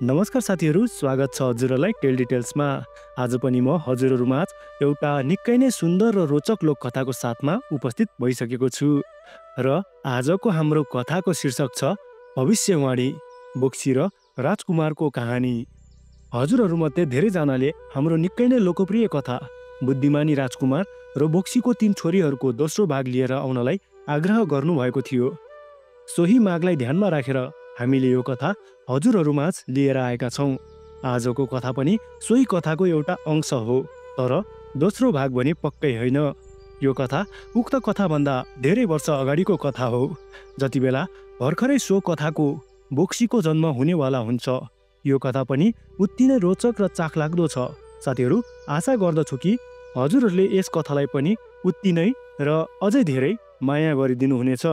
नमस्कार साथीहरू, स्वागत छ हजुरहरूलाई टेल डिटेल्समा। आज पनि म हजुरहरूमाझ एउटा निकै नै सुन्दर र रोचक लोककथाको साथमा उपस्थित भइसकेको छु। र आजको हाम्रो कथाको शीर्षक छ भविष्यवाणी, बोक्सी र राजकुमारको कहानी। हजुरहरूमध्ये धेरैजनाले हाम्रो निकै नै लोकप्रिय कथा बुद्धिमानी राजकुमार र बोक्सीको 3 छोरीहरूको दोस्रो भाग लिएर आउनलाई आग्रह गर्नुभएको थियो। सोही मागलाई ध्यानमा राखेर हामीले यो कथा हजुरहरूमाझ लिएर आएका छौँ। आजको कथा पनि सोही कथाको एउटा अंश हो, तर दोस्रो भाग भने पक्कै होइन। यो कथा उक्त कथाभन्दा धेरै वर्ष अगाडिको कथा हो, जति बेला भर्खरै सो कथाको बोक्सीको जन्म हुनेवाला हुन्छ। यो कथा पनि उति नै रोचक र चाखलाग्दो छ। साथीहरू, आशा गर्दछु कि हजुरहरूले यस कथालाई पनि उति नै र अझै धेरै माया गरिदिनुहुनेछ।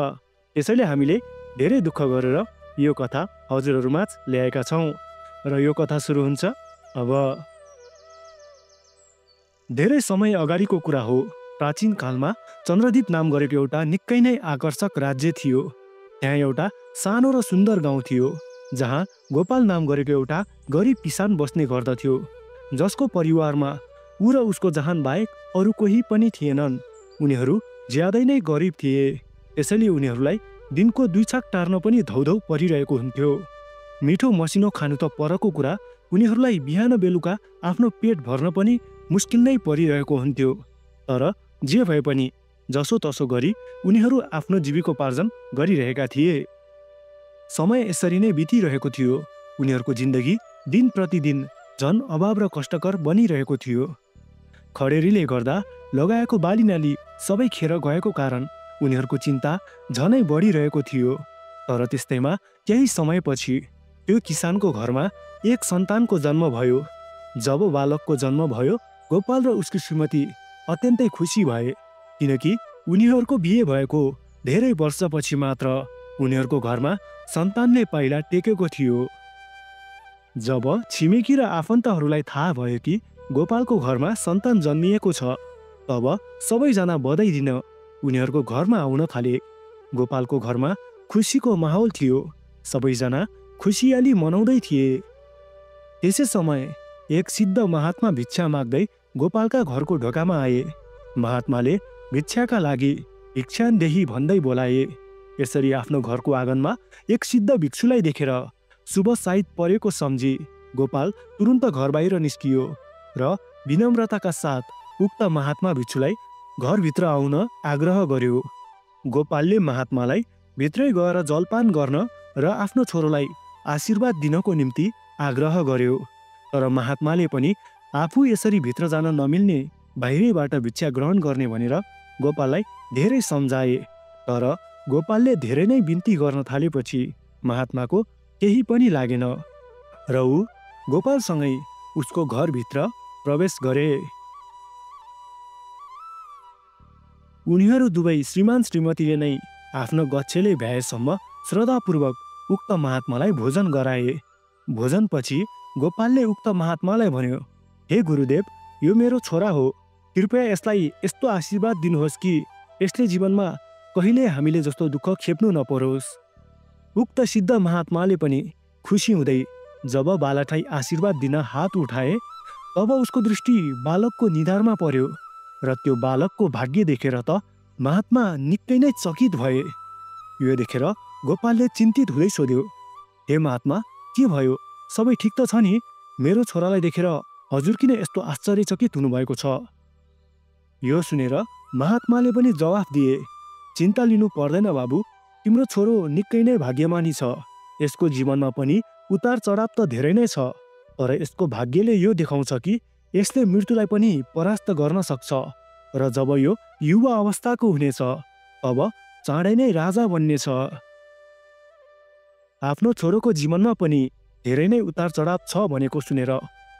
त्यसैले हामीले धेरै दुःख गरेर यो कथा हजुरहरूमाझ ल्याएका छौँ र यो कथा सुरु हुन्छ अब। धेरै समय अगाडिको कुरा हो। प्राचीन कालमा चन्द्रदीप नाम गरेको एउटा निकै नै आकर्षक राज्य थियो। त्यहाँ एउटा सानो र सुन्दर गाउँ थियो, जहाँ गोपाल नाम गरेको एउटा गरिब किसान बस्ने गर्दथ्यो, जसको परिवारमा ऊ र उसको जहान बाहेक अरू कोही पनि थिएनन्। उनीहरू ज्यादै नै गरिब थिए, त्यसैले उनीहरूलाई दिनको 2 छाक टार्न पनि धौधौ परिरहेको हुन्थ्यो। मिठो मसिनो खानु त परको कुरा, उनीहरूलाई बिहान बेलुका आफ्नो पेट भर्न पनि मुस्किल नै परिरहेको हुन्थ्यो। तर जे भए पनि जसो तसो गरी उनीहरू आफ्नो जीविकोपार्जन गरिरहेका थिए। समय यसरी नै बितिरहेको थियो। उनीहरूको जिन्दगी दिन प्रतिदिन झन अभाव र कष्टकर बनिरहेको थियो। खडेरीले गर्दा लगाएको बालीनाली सबै खेर गएको कारण उनीहरूको चिन्ता झनै बढिरहेको थियो। तर त्यस्तैमा केही समयपछि त्यो किसानको घरमा एक सन्तानको जन्म भयो। जब बालकको जन्म भयो, गोपाल र उसकी श्रीमती अत्यन्तै खुसी भए, किनकि उनीहरूको बिहे भएको धेरै वर्षपछि मात्र उनीहरूको घरमा सन्तानले पाइला टेकेको थियो। जब छिमेकी र आफन्तहरूलाई थाहा भयो कि गोपालको घरमा सन्तान जन्मिएको छ, तब सबैजना बधाई दिन उनीहरूको घरमा आउन थाले। गोपालको घरमा खुसीको माहौल थियो, सबैजना खुसियाली मनाउँदै थिए। त्यसै समय एक सिद्ध महात्मा भिक्षा माग्दै गोपालका घरको ढोकामा आए। महात्माले भिक्षाका लागि भिक्षान्देही भन्दै बोलाए। यसरी आफ्नो घरको आँगनमा एक सिद्ध भिक्षुलाई देखेर शुभ साइत परेको सम्झी गोपाल तुरुन्त घर बाहिर निस्कियो र विनम्रताका साथ उक्त महात्मा भिक्षुलाई घरभित्र आउन आग्रह गर्यो। गोपालले महात्मालाई भित्रै गएर जलपान गर्न र आफ्नो छोरोलाई आशीर्वाद दिनको निम्ति आग्रह गर्यो। तर महात्माले पनि आफू यसरी भित्र जान नमिल्ने, बाहिरैबाट भिक्षा ग्रहण गर्ने भनेर गोपाललाई धेरै सम्झाए। तर गोपालले धेरै नै बिन्ती गर्न थालेपछि महात्माको केही पनि लागेन र ऊ गोपालसँगै उसको घरभित्र प्रवेश गरे। उनीहरू दुवै श्रीमान श्रीमतीले नै आफ्नो गच्छेले भ्याएसम्म श्रद्धापूर्वक उक्त महात्मालाई भोजन गराए। भोजनपछि गोपालले उक्त महात्मालाई भन्यो, हे गुरुदेव, यो मेरो छोरा हो। कृपया यसलाई यस्तो आशीर्वाद दिनुहोस् कि यसले जीवनमा कहिले हामीले जस्तो दुःख खेप्नु नपरोस्। उक्त सिद्ध महात्माले पनि खुसी हुँदै जब बालकलाई आशीर्वाद दिन हात उठाए, तब उसको दृष्टि बालकको निधारमा पर्यो र त्यो बालकको भाग्य देखेर त महात्मा निकै नै चकित भए। यो देखेर गोपालले चिन्तित हुँदै सोध्यो, हे महात्मा, के भयो? सबै ठिक त छ नि? मेरो छोरालाई देखेर हजुर किन यस्तो आश्चर्यचकित हुनुभएको छ? यो सुनेर महात्माले पनि जवाफ दिए, चिन्ता लिनु पर्दैन बाबु, तिम्रो छोरो निकै नै भाग्यमानी छ। यसको जीवनमा पनि उतार चढाव त धेरै नै छ, तर यसको भाग्यले यो देखाउँछ कि यसले मृत्युलाई पनि परास्त गर्न सक्छ र जब यो युवा अवस्थाको हुनेछ, तब चाँडै नै राजा बन्नेछ। आफ्नो छोरोको जीवनमा पनि धेरै नै उतार चढाव छ भनेको सुनेर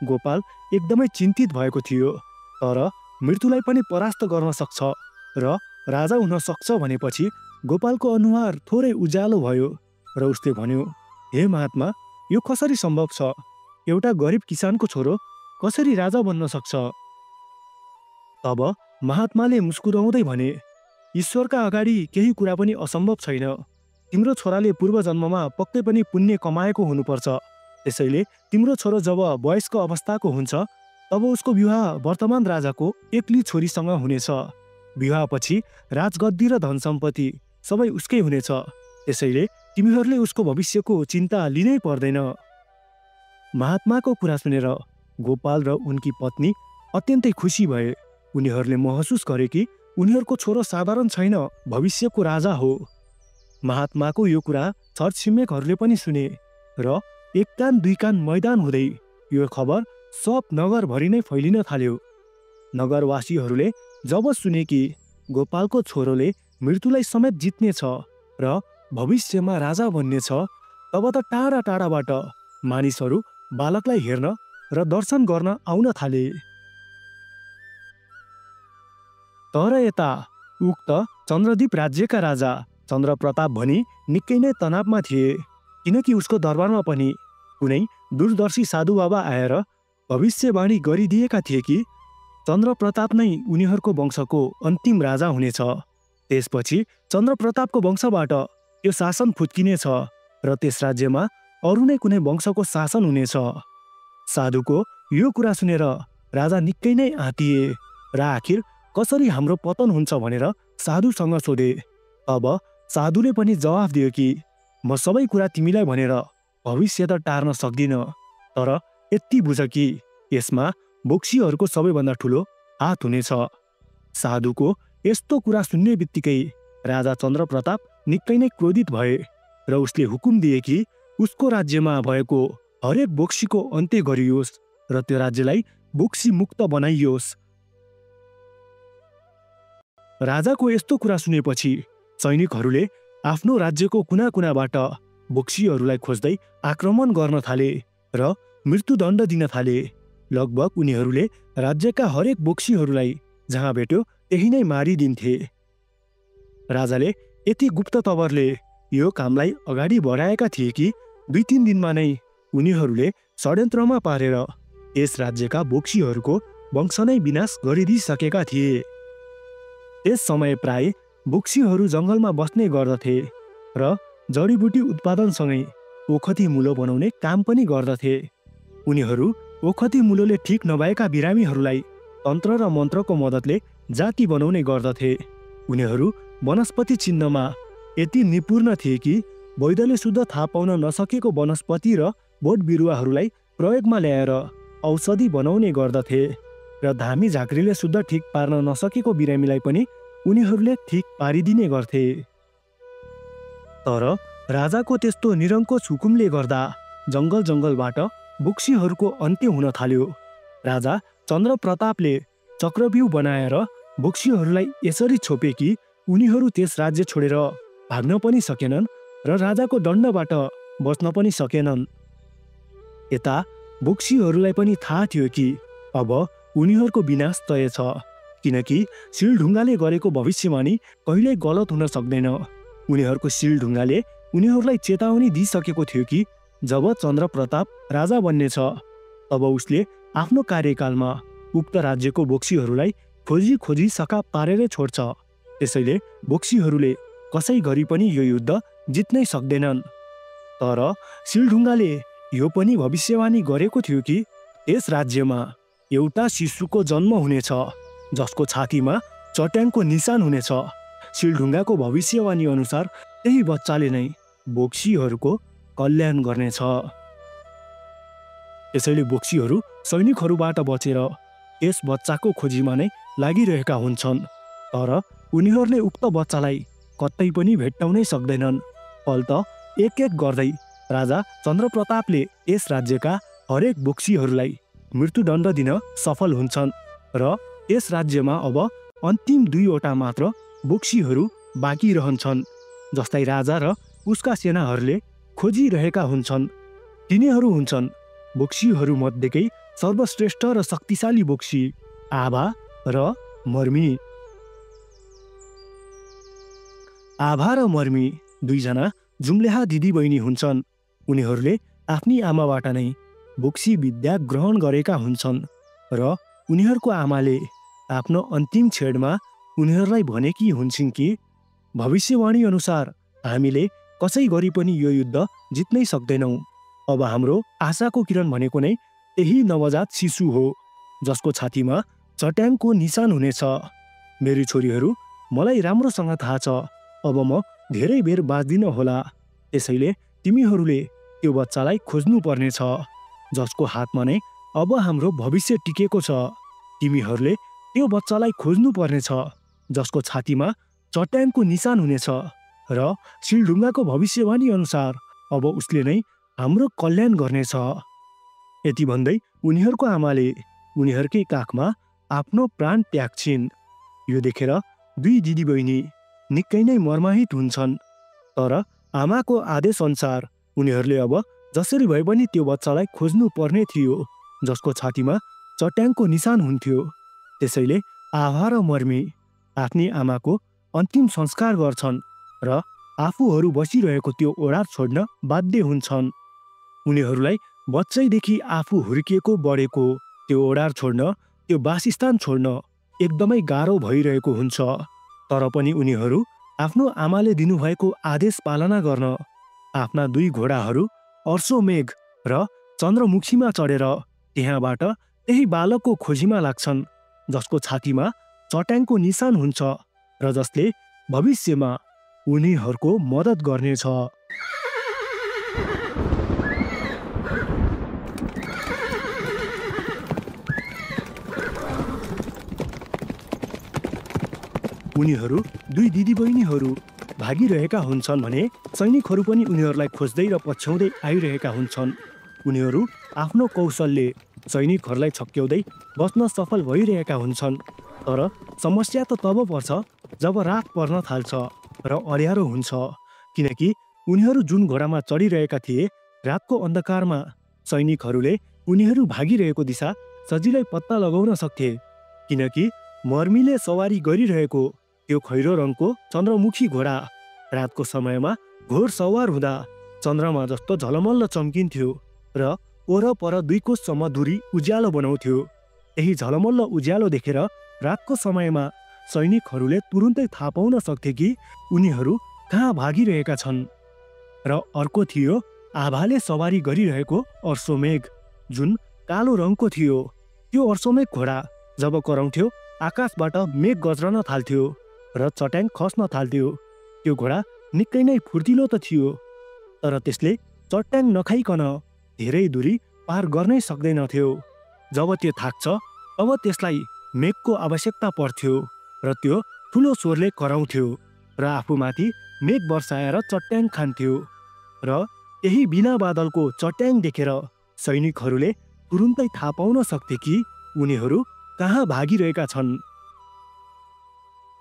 गोपाल एकदमै चिन्तित भएको थियो। तर मृत्युलाई पनि परास्त गर्न सक्छ र राजा हुन सक्छ भनेपछि गोपालको अनुहार थोरै उज्यालो भयो र उसले भन्यो, हे महात्मा, यो कसरी सम्भव छ? एउटा गरिब किसानको छोरो कसरी राजा बन्न सक्छ? तब महात्माले मुस्कुराउँदै भने, ईश्वरका अगाडि केही कुरा पनि असम्भव छैन। तिम्रो छोराले पूर्व जन्ममा पक्कै पनि पुण्य कमाएको हुनुपर्छ। त्यसैले तिम्रो छोरो जब वयस्क अवस्थाको हुन्छ तब उसको विवाह वर्तमान राजाको एक्ली छोरीसँग हुनेछ। विवाहपछि राजगद्दी र धन सम्पत्ति सबै उसकै हुनेछ। त्यसैले तिमीहरूले उसको भविष्यको चिन्ता लिनै पर्दैन। महात्माको कुरा सुनेर गोपाल र उनकी पत्नी अत्यन्तै खुसी भए। उनीहरूले महसुस गरे कि उनीहरूको छोरो साधारण छैन, भविष्यको राजा हो। महात्माको यो कुरा छरछिमेकहरूले पनि सुने र एक कान दुई कान मैदान हुँदै यो खबर सब नगरभरि नै फैलिन थाल्यो। नगरवासीहरूले जब सुने कि गोपालको छोरोले मृत्युलाई समेत जित्नेछ र भविष्यमा राजा बन्नेछ तब त टाढा टाढाबाट मानिसहरू बालकलाई हेर्न र दर्शन गर्न आउन थाले। तर यता उक्त चन्द्रदीप राज्यका राजा चन्द्रप्रताप भनी निकै नै तनावमा थिए, किनकि उसको दरबारमा पनि कुनै दूरदर्शी साधु बाबा आएर भविष्यवाणी गरिदिएका थिए कि चन्द्रप्रताप नै उनीहरूको वंशको अन्तिम राजा हुनेछ। त्यसपछि चन्द्रप्रतापको वंशबाट त्यो शासन फुत्किनेछ र त्यस राज्यमा अरू नै कुनै वंशको शासन हुनेछ। साधुको यो कुरा सुनेर राजा निकै नै आँतिए र आखिर कसरी हाम्रो पतन हुन्छ भनेर साधुसँग सोधे। अब साधुले पनि जवाफ दियो कि म सबै कुरा तिमीलाई भनेर भविष्य त टार्न सक्दिनँ, तर यति बुझ कि यसमा बोक्सीहरूको सबैभन्दा ठुलो हात हुनेछ। साधुको यस्तो कुरा सुन्ने बित्तिकै राजा चन्द्रप्रताप निकै नै क्रोधित भए र उसले हुकुम दिए कि उसको राज्यमा भएको हरेक बोक्सीको अन्त्य गरियोस् र त्यो राज्यलाई बोक्सी मुक्त बनाइयोस्। राजाको यस्तो कुरा सुनेपछि सैनिकहरूले आफ्नो राज्यको कुना कुनाबाट बोक्सीहरूलाई खोज्दै आक्रमण गर्न थाले र मृत्युदण्ड दिन थाले। लगभग उनीहरूले राज्यका हरेक बोक्सीहरूलाई जहाँ भेट्यो त्यही नै मारिदिन्थे। राजाले यति गुप्त तवरले यो कामलाई अगाडि बढाएका थिए कि 2-3 दिनमा नै उनीहरूले षड्यन्त्रमा पारेर यस राज्यका बोक्सीहरूको वंश नै विनाश गरिदिइसकेका थिए। त्यस समय प्राय बोक्सीहरू जङ्गलमा बस्ने गर्दथे र जडीबुटी उत्पादनसँगै ओखती मुलो बनाउने काम पनि गर्दथे। उनीहरू ओखती मुलोले ठिक नभएका बिरामीहरूलाई तन्त्र र मन्त्रको मद्दतले जाति बनाउने गर्दथे। उनीहरू वनस्पति चिन्हमा यति निपुण थिए कि वैद्यले शुद्ध थाहा पाउन नसकेको वनस्पति र बोट बिरुवाहरूलाई प्रयोगमा ल्याएर औषधि बनाउने गर्दथे र धामी झाँक्रीले शुद्ध ठिक पार्न नसकेको बिरामीलाई पनि उनीहरूले ठिक पारिदिने गर्थे। तर राजाको त्यस्तो निरङ्कुश हुकुमले गर्दा जङ्गल जङ्गलबाट बोक्सीहरूको अन्त्य हुन थाल्यो। राजा चन्द्रप्रतापले चक्रव्यूह बनाएर बोक्सीहरूलाई यसरी छोपे कि उनीहरू त्यस राज्य छोडेर भाग्न पनि सकेनन् र राजाको दण्डबाट बच्न पनि सकेनन्। यता बोक्सीहरूलाई पनि थाहा थियो कि अब उनीहरूको विनाश तय छ, किनकि सिलढुङ्गाले गरेको भविष्यवाणी कहिल्यै गलत हुन सक्दैन। उनीहरूको सिलढुङ्गाले उनीहरूलाई चेतावनी दिइसकेको थियो कि जब चन्द्रप्रताप राजा बन्नेछ तब उसले आफ्नो कार्यकालमा उक्त राज्यको बोक्सीहरूलाई खोजी खोजी सका पारेरै छोड्छ। त्यसैले बोक्सीहरूले कसै गरी पनि यो युद्ध जित्नै सक्दैनन्। तर सिलढुङ्गाले यो पनि भविष्यवाणी गरेको थियो कि यस राज्यमा एउटा शिशुको जन्म हुनेछ जसको छातीमा चट्याङको निशान हुनेछ। सिलढुङ्गाको भविष्यवाणी अनुसार त्यही बच्चाले नै बोक्सीहरूको कल्याण गर्नेछ। त्यसैले बोक्सीहरू सैनिकहरूबाट बचेर यस बच्चाको खोजीमा नै लागिरहेका हुन्छन्, तर उनीहरूले उक्त बच्चालाई कतै पनि भेट्टाउनै सक्दैनन्। फलत एक एक गर्दै राजा चन्द्रप्रतापले यस राज्यका हरेक बोक्सीहरूलाई मृत्युदण्ड दिन सफल हुन्छन् र यस राज्यमा अब अन्तिम 2वटा मात्र बोक्सीहरू बाँकी रहन्छन्, जसलाई राजा र उसका सेनाहरूले खोजिरहेका हुन्छन्। तिनीहरू हुन्छन् बोक्सीहरू मध्येकै सर्वश्रेष्ठ र शक्तिशाली बोक्सी आभा र मर्मी। आभा र मर्मी 2 जना जुम्ल्याहा दिदीबहिनी हुन्छन्। उनीहरूले आफ्नी आमाबाट नै बोक्सी विद्या ग्रहण गरेका हुन्छन् र उनीहरूको आमाले आफ्नो अन्तिम छेडमा उनीहरूलाई भनेकी हुन्छन् कि भविष्यवाणी अनुसार हामीले कसै गरी पनि यो युद्ध जित्नै सक्दैनौँ। अब हाम्रो आशाको किरण भनेको नै त्यही नवजात शिशु हो जसको छातीमा चट्याङको निशान हुनेछ। मेरी छोरीहरू, मलाई राम्रोसँग थाहा छ अब म धेरै बेर बाँच्दिन होला। त्यसैले तिमीहरूले त्यो बच्चालाई खोज्नु पर्नेछ जसको हातमा नै अब हाम्रो भविष्य टिकेको छ। तिमीहरूले त्यो बच्चालाई खोज्नु पर्नेछ जसको छातीमा चट्याङको निशान हुनेछ र सिलढुङ्गाको भविष्यवाणी अनुसार अब उसले नै हाम्रो कल्याण गर्नेछ। यति भन्दै उनीहरूको आमाले उनीहरूकै काखमा आफ्नो प्राण त्याग्छिन्। यो देखेर दुई दिदीबहिनी निकै नै मर्माहित हुन्छन्। तर आमाको आदेश अनुसार उनीहरूले अब जसरी भए पनि त्यो बच्चालाई खोज्नु पर्ने थियो जसको छातीमा चट्याङको निशान हुन्थ्यो। त्यसैले आभा र मर्मी आफ्नी आमाको अन्तिम संस्कार गर्छन् र आफूहरू बसिरहेको त्यो ओडा छोड्न बाध्य हुन्छन्। उनीहरूलाई बच्चैदेखि आफू हुर्किएको बढेको त्यो ओडा छोड्न, त्यो वासस्थान छोड्न एकदमै गाह्रो भइरहेको हुन्छ। तर पनि उनीहरू आफ्नो आमाले दिनुभएको आदेश पालना गर्न आफ्ना दुई घोडाहरू अर्सोमेघ र चन्द्रमुखीमा चढेर त्यहाँबाट त्यही बालकको खोजीमा लाग्छन् जसको छातीमा चट्याङको निशान हुन्छ र जसले भविष्यमा उनीहरूको मद्दत गर्नेछ। उनीहरू दुई दिदीबहिनीहरू भागिरहेका हुन्छन् भने सैनिकहरू पनि उनीहरूलाई खोज्दै र पछ्याउँदै आइरहेका हुन्छन्। उनीहरू आफ्नो कौशलले सैनिकहरूलाई छक्क्याउँदै बस्न सफल भइरहेका हुन्छन्। तर समस्या त तब पर्छ जब रात पर्न थाल्छ र अँध्यारो हुन्छ, किनकि उनीहरू जुन घोडामा चढिरहेका थिए रातको अन्धकारमा सैनिकहरूले उनीहरू भागिरहेको दिशा सजिलै पत्ता लगाउन सक्थे, किनकि मर्मीले सवारी गरिरहेको त्यो खैरो रङको चन्द्रमुखी घोडा रातको समयमा घोर सवार हुँदा चन्द्रमा जस्तो झलमल्ल चम्किन्थ्यो र वरपर 2 कोससम्म दूरी उज्यालो बनाउँथ्यो। त्यही झलमल्ल उज्यालो देखेर रातको समयमा सैनिकहरूले तुरुन्तै थाहा पाउन सक्थे कि उनीहरू कहाँ भागिरहेका छन्। र अर्को थियो आभाले सवारी गरिरहेको अर्सोमेघ, जुन कालो रङको थियो। त्यो अर्सोमेघ घोडा जब कराउँथ्यो आकाशबाट मेघ गज्रन थाल्थ्यो र चट्याङ खस्न थाल्थ्यो। त्यो घोडा निकै नै फुर्तिलो त थियो, तर त्यसले चट्याङ नखाइकन धेरै दूरी पार गर्नै सक्दैनथ्यो। जब त्यो थाक्छ तब त्यसलाई मेघको आवश्यकता पर्थ्यो र त्यो ठुलो स्वरले कराउँथ्यो र आफूमाथि मेघ बर्साएर चट्याङ खान्थ्यो। र यही बिना बादलको चट्याङ देखेर सैनिकहरूले तुरुन्तै थाहा पाउन सक्थे कि उनीहरू कहाँ भागिरहेका छन्।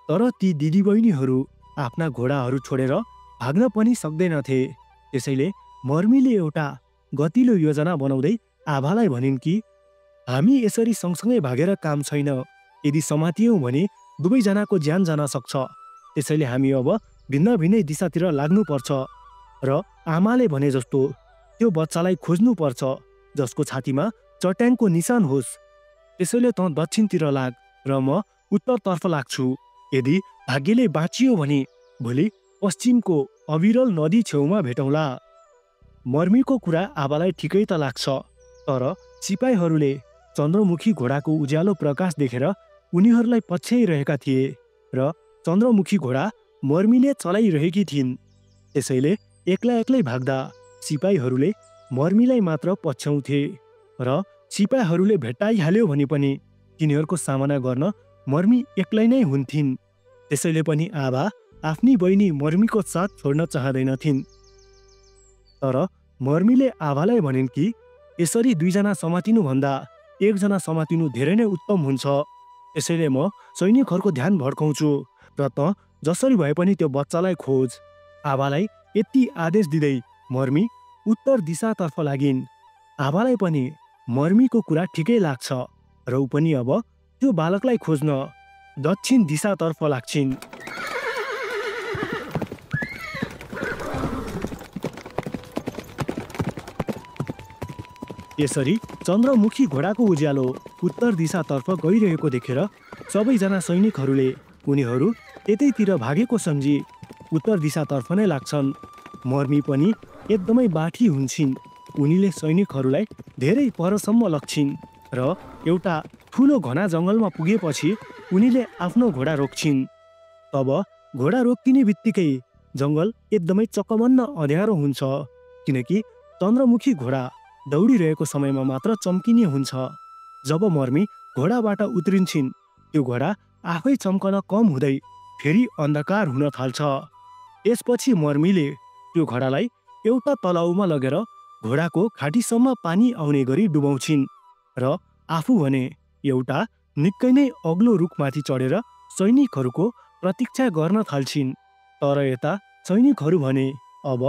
तर ती दिदीबहिनीहरू आफ्ना घोडाहरू छोडेर भाग्न पनि सक्दैनथे। त्यसैले मर्मीले एउटा गतिलो योजना बनाउँदै आभालाई भनिन् कि हामी यसरी सँगसँगै भागेर काम छैन। यदि समातियौँ भने दुवैजनाको ज्यान जान सक्छ। त्यसैले हामी अब भिन्न भिन्नै दिशातिर लाग्नुपर्छ र आमाले भने जस्तो त्यो बच्चालाई खोज्नुपर्छ जसको छातीमा चट्याङको निशान होस्। त्यसैले त दक्षिणतिर लाग र म उत्तरतर्फ लाग्छु। यदि भाग्यले बाँचियो भने भोलि पश्चिमको अविरल नदी छेउमा भेटौँला। मर्मीको कुरा आबालाई ठिकै त लाग्छ, तर सिपाहीहरूले चन्द्रमुखी घोडाको उज्यालो प्रकाश देखेर उनीहरूलाई पछ्याइरहेका थिए र चन्द्रमुखी घोडा मर्मीले चलाइरहेकी थिइन्। त्यसैले एक्लै एक्लै भाग्दा सिपाहीहरूले मर्मीलाई मात्र पछ्याउँथे र सिपाहीहरूले भेट्टाइहाल्यो भने पनि तिनीहरूको सामना गर्न मर्मी एक्लै नै हुन्थिन्। त्यसैले पनि आभा आफ्नी बहिनी मर्मीको साथ छोड्न चाहँदैनथिन्। तर मर्मीले आभालाई भनिन् कि यसरी दुईजना समातिनुभन्दा एकजना समातिनु धेरै नै उत्तम हुन्छ। त्यसैले म सैनिकहरूको ध्यान भड्काउँछु र त जसरी भए पनि त्यो बच्चालाई खोज। आभालाई यति आदेश दिँदै मर्मी उत्तर दिशातर्फ लागिन्। आभालाई पनि मर्मीको कुरा ठिकै लाग्छ र ऊ पनि अब त्यो बालकलाई खोज्न दक्षिण दिशातर्फ लाग्छिन्। यसरी चन्द्रमुखी घोडाको उज्यालो उत्तर दिशातर्फ गइरहेको देखेर सबैजना सैनिकहरूले उनीहरू त्यतैतिर भागेको सम्झी उत्तर दिशातर्फ नै लाग्छन्। मर्मी पनि एकदमै बाठी हुन्छन् उनीले सैनिकहरूलाई धेरै परसम्म लग्छिन् र एउटा ठुलो घना जङ्गलमा पुगेपछि उनीले आफ्नो घोडा रोक्छिन्। तब घोडा रोकिने बित्तिकै जङ्गल एकदमै चकमन्न अँध्यारो हुन्छ, किनकि चन्द्रमुखी घोडा दौडिरहेको समयमा मात्र चम्किने हुन्छ। जब मर्मी घोडाबाट उत्रिन्छन्, त्यो घोडा आफै चम्कन कम हुँदै फेरि अन्धकार हुन थाल्छ। यसपछि मर्मीले त्यो घोडालाई एउटा तलाउमा लगेर घोडाको घाँटीसम्म पानी आउने गरी डुबाउँछिन् र आफू भने एउटा निकै नै अग्लो रुखमाथि चढेर सैनिकहरूको प्रतीक्षा गर्न थाल्छिन्। तर यता सैनिकहरू भने अब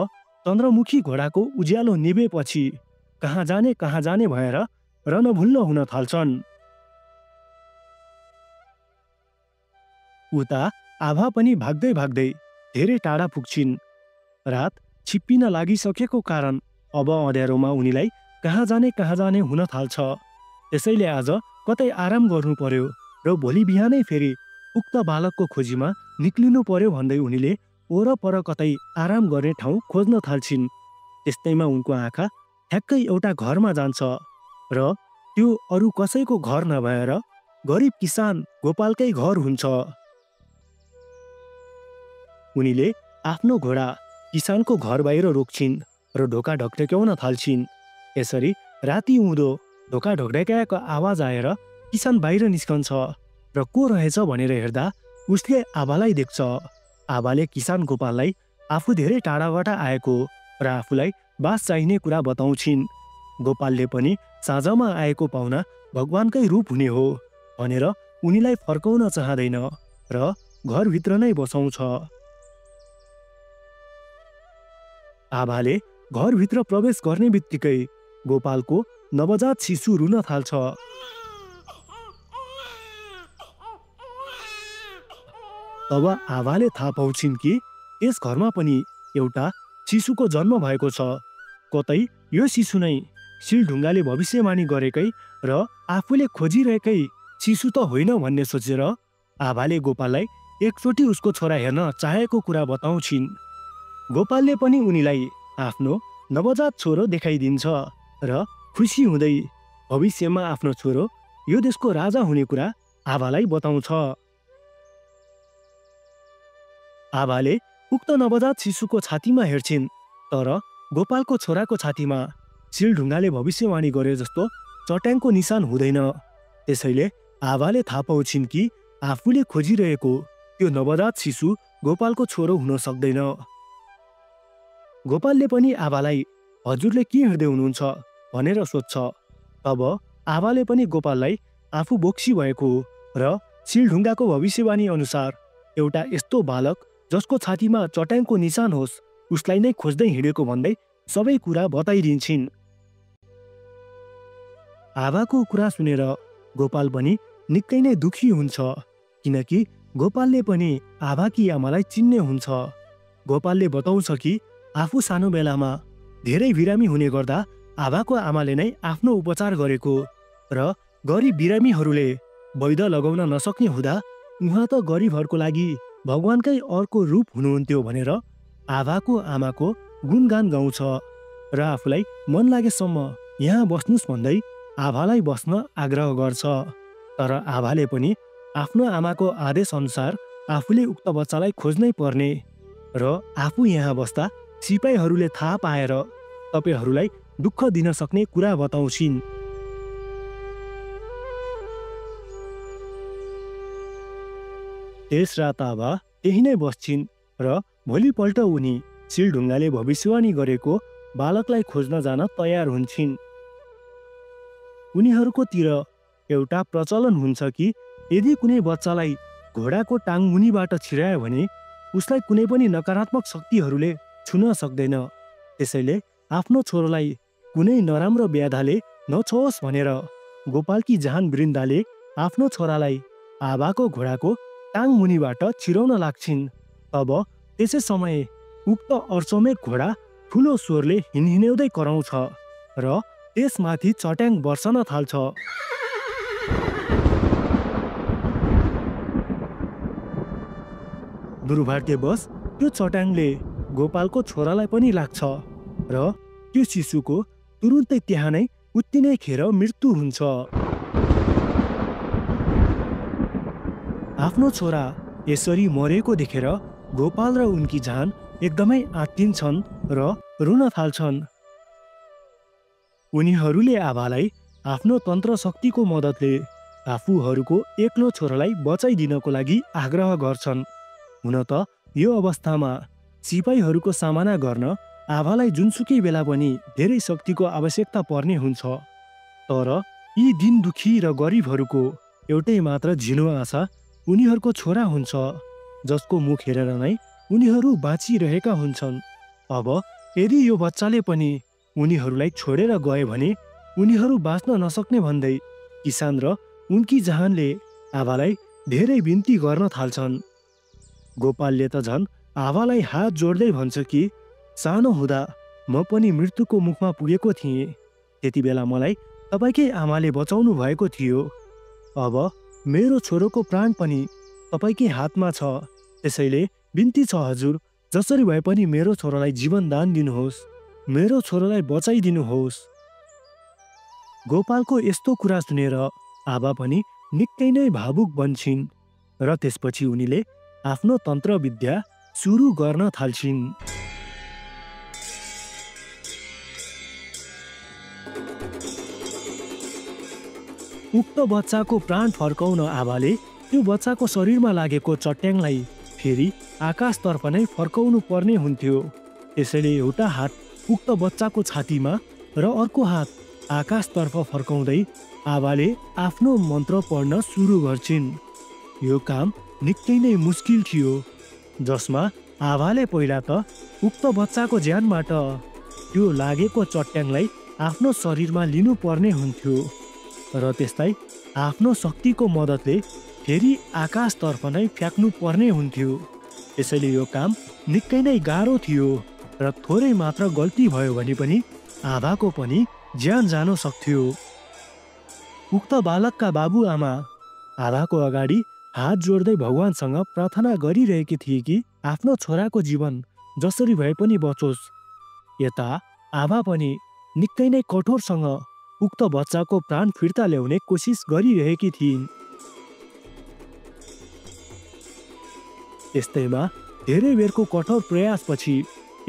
चन्द्रमुखी घोडाको उज्यालो निभेपछि कहाँ जाने भएर रणभुल्ल हुन थाल्छन्। उता आभा पनि भाग्दै भाग्दै धेरै टाढा पुग्छिन्। रात छिप्पिन लागिसकेको कारण अब अँध्यारोमा उनीलाई कहाँ जाने हुन थाल्छ। त्यसैले आज कतै आराम गर्नु पर्यो र भोलि बिहानै फेरि उक्त बालकको खोजीमा निक्लिनु पर्यो भन्दै उनीले वरपर कतै आराम गर्ने ठाउँ खोज्न थाल्छिन्। त्यस्तैमा उनको आँखा ठ्याक्कै एउटा घरमा जान्छ र त्यो अरू कसैको घर नभएर गरिब किसान गोपालकै घर हुन्छ। उनीले आफ्नो घोडा किसानको घर बाहिर रोक्छिन् र ढोका ढकढक्याउन थाल्छिन्। यसरी राति हुँदो ढोका ढकढक्याएको आवाज आएर किसान बाहिर निस्कन्छ र को रहेछ भनेर हेर्दा उसले आभालाई देख्छ। आभाले किसान गोपाललाई आफू धेरै टाढाबाट आएको र आफूलाई बास चाहिने कुरा बताउँछिन्। गोपालले पनि साँझमा आएको पाहुना भगवानकै रूप हुने हो भनेर उनीलाई फर्काउन चाहँदैन र घरभित्र नै बसाउँछ। आभाले घरभित्र प्रवेश गर्ने बित्तिकै गोपालको नवजात शिशु रुन थाल्छ। तब आभाले थाहा पाउँछिन् कि यस घरमा पनि एउटा शिशुको जन्म भएको छ। कतै यो शिशु नै शिलढुङ्गाले भविष्यवाणी गरेकै र आफूले खोजिरहेकै शिशु त होइन भन्ने सोचेर आभाले गोपाललाई एकचोटि उसको छोरा हेर्न चाहेको कुरा बताउँछिन्। गोपालले पनि उनीलाई आफ्नो नवजात छोरो देखाइदिन्छ र खुसी हुँदै भविष्यमा आफ्नो छोरो यो देशको राजा हुने कुरा आभालाई बताउँछ। आभाले उक्त नवजात शिशुको छातीमा हेर्छिन्, तर गोपालको छोराको छातीमा शिलढुङ्गाले भविष्यवाणी गरे जस्तो चट्याङको निशान हुँदैन। त्यसैले आभाले थाहा पाउँछिन् कि आफूले खोजिरहेको त्यो नवजात शिशु गोपालको छोरो हुन सक्दैन। गोपालले पनि आभालाई हजुरले के हेर्दै हुनुहुन्छ भनेर सोध्छ। तब आभाले पनि गोपाललाई आफू बोक्सी भएको र शिलढुङ्गाको भविष्यवाणी अनुसार एउटा यस्तो बालक जसको छातीमा चट्याङको निशान होस् उसलाई नै खोज्दै हिँडेको भन्दै सबै कुरा बताइदिन्छन्। आभाको कुरा सुनेर गोपाल पनि निकै नै दुखी हुन्छ, किनकि गोपालले पनि आभाकी आमालाई चिन्ने हुन्छ। गोपालले बताउँछ कि आफू सानो बेलामा धेरै बिरामी हुने गर्दा आभाको आमाले नै आफ्नो उपचार गरेको र गरिब बिरामीहरूले वैद लगाउन नसक्ने हुँदा उहाँ त गरिबहरूको लागि भगवानकै अर्को रूप हुनुहुन्थ्यो भनेर आभाको आमाको गुणगान गाउँछ र आफूलाई मन लागेसम्म यहाँ बस्नुस् भन्दै आभालाई बस्न आग्रह गर्छ। तर आभाले पनि आफ्नो आमाको आदेश अनुसार आफूले उक्त बच्चालाई खोज्नै पर्ने र आफू यहाँ बस्दा सिपाहीहरूले थाहा पाएर तपाईहरूलाई दुःख दिन सक्ने कुरा बताउँछिन्। त्यस रात आभा त्यही नै बस्छिन् र भोलिपल्ट उनी शिलढुङ्गाले भविष्यवाणी गरेको बालकलाई खोज्न जान तयार हुन्छन्। उनीहरूकोतिर एउटा प्रचलन हुन्छ कि यदि कुनै बच्चालाई घोडाको टाङ मुनिबाट छिरायो भने उसलाई कुनै पनि नकारात्मक शक्तिहरूले छुन सक्दैन। त्यसैले आफ्नो छोरोलाई कुनै नराम्रो व्याधाले नछोओस् भनेर गोपालकी जहान वृन्दाले आफ्नो छोरालाई आभाको घोडाको टाङ मुनिबाट छिराउन लाग्छिन्। तब त्यसै समय उक्त अर्चमेक घोडा ठुलो स्वरले हिँड्दै कराउँछ र त्यसमाथि चट्याङ बर्सन थाल्छ। दुर्भाग्यवश त्यो चट्याङले गोपालको छोरालाई पनि लाग्छ र त्यो शिशुको तुरुन्तै त्यहाँ नै उत्तिनै खेर मृत्यु हुन्छ। आफ्नो छोरा यसरी मरेको देखेर गोपाल र उनकी जान एकदमै आत्तिन्छन् र रुन थाल्छन्। उनीहरूले आबालाई आफ्नो तन्त्र शक्तिको मद्दतले आफूहरूको एक्लो छोरालाई बचाइदिनको लागि आग्रह गर्छन्। हुन त यो अवस्थामा सिपाहीहरूको सामना गर्न आबालाई जुनसुकै बेला पनि धेरै शक्तिको आवश्यकता पर्ने हुन्छ। तर यी दिन दुखी र गरिबहरूको एउटै मात्र झिनो आशा उनीहरूको छोरा हुन्छ, जसको मुख हेरेर नै उनीहरू बाँचिरहेका हुन्छन्। अब यदि यो बच्चाले पनि उनीहरूलाई छोडेर गए भने उनीहरू बाँच्न नसक्ने भन्दै किसान र उनकी जहानले आबालाई धेरै बिन्ती गर्न थाल्छन्। गोपालले त झन् आबालाई हात जोड्दै भन्छ कि सानो हुँदा म पनि मृत्युको मुखमा पुगेको थिएँ। त्यति बेला मलाई तपाईँकै आमाले बचाउनु भएको थियो। अब मेरो छोरोको प्राण पनि तपाईँकै हातमा छ। त्यसैले बिन्ती छ हजुर, जसरी भए पनि मेरो छोरालाई जीवन दान दिनुहोस्, मेरो छोरालाई बचाइदिनुहोस्। गोपालको यस्तो कुरा सुनेर आबा पनि निकै नै भावुक बन्छिन् र त्यसपछि उनीले आफ्नो तन्त्र विद्या सुरु गर्न थाल्छिन्। उक्त बच्चाको प्राण फर्काउन आबाले त्यो बच्चाको शरीरमा लागेको चट्याङलाई फेरि आकाशतर्फ नै फर्काउनु पर्ने हुन्थ्यो। त्यसैले एउटा हात उक्त बच्चाको छातीमा र अर्को हात आकाशतर्फ फर्काउँदै आबाले आफ्नो मन्त्र पढ्न सुरु गर्छिन्। यो काम निकै नै मुस्किल थियो, जसमा आबाले पहिला त उक्त बच्चाको ज्यानबाट त्यो लागेको चट्याङलाई आफ्नो शरीरमा लिनुपर्ने हुन्थ्यो र त्यसलाई आफ्नो शक्तिको मद्दतले फेरि आकाशतर्फ नै फ्याँक्नु पर्ने हुन्थ्यो। त्यसैले यो काम निकै नै गाह्रो थियो र थोरै मात्र गल्ती भयो भने पनि आबाको पनि ज्यान जान सक्थ्यो। उक्त बालकका बाबुआमा आबाको अगाडि हात जोड्दै भगवानसँग प्रार्थना गरिरहेकी थिए कि आफ्नो छोराको जीवन जसरी भए पनि बचोस्। यता आबा पनि निकै नै कठोरसँग उक्त बच्चाको प्राण फिर्ता ल्याउने कोसिस गरिरहेकी थिइन्। यस्तैमा धेरै बेरको कठोर प्रयासपछि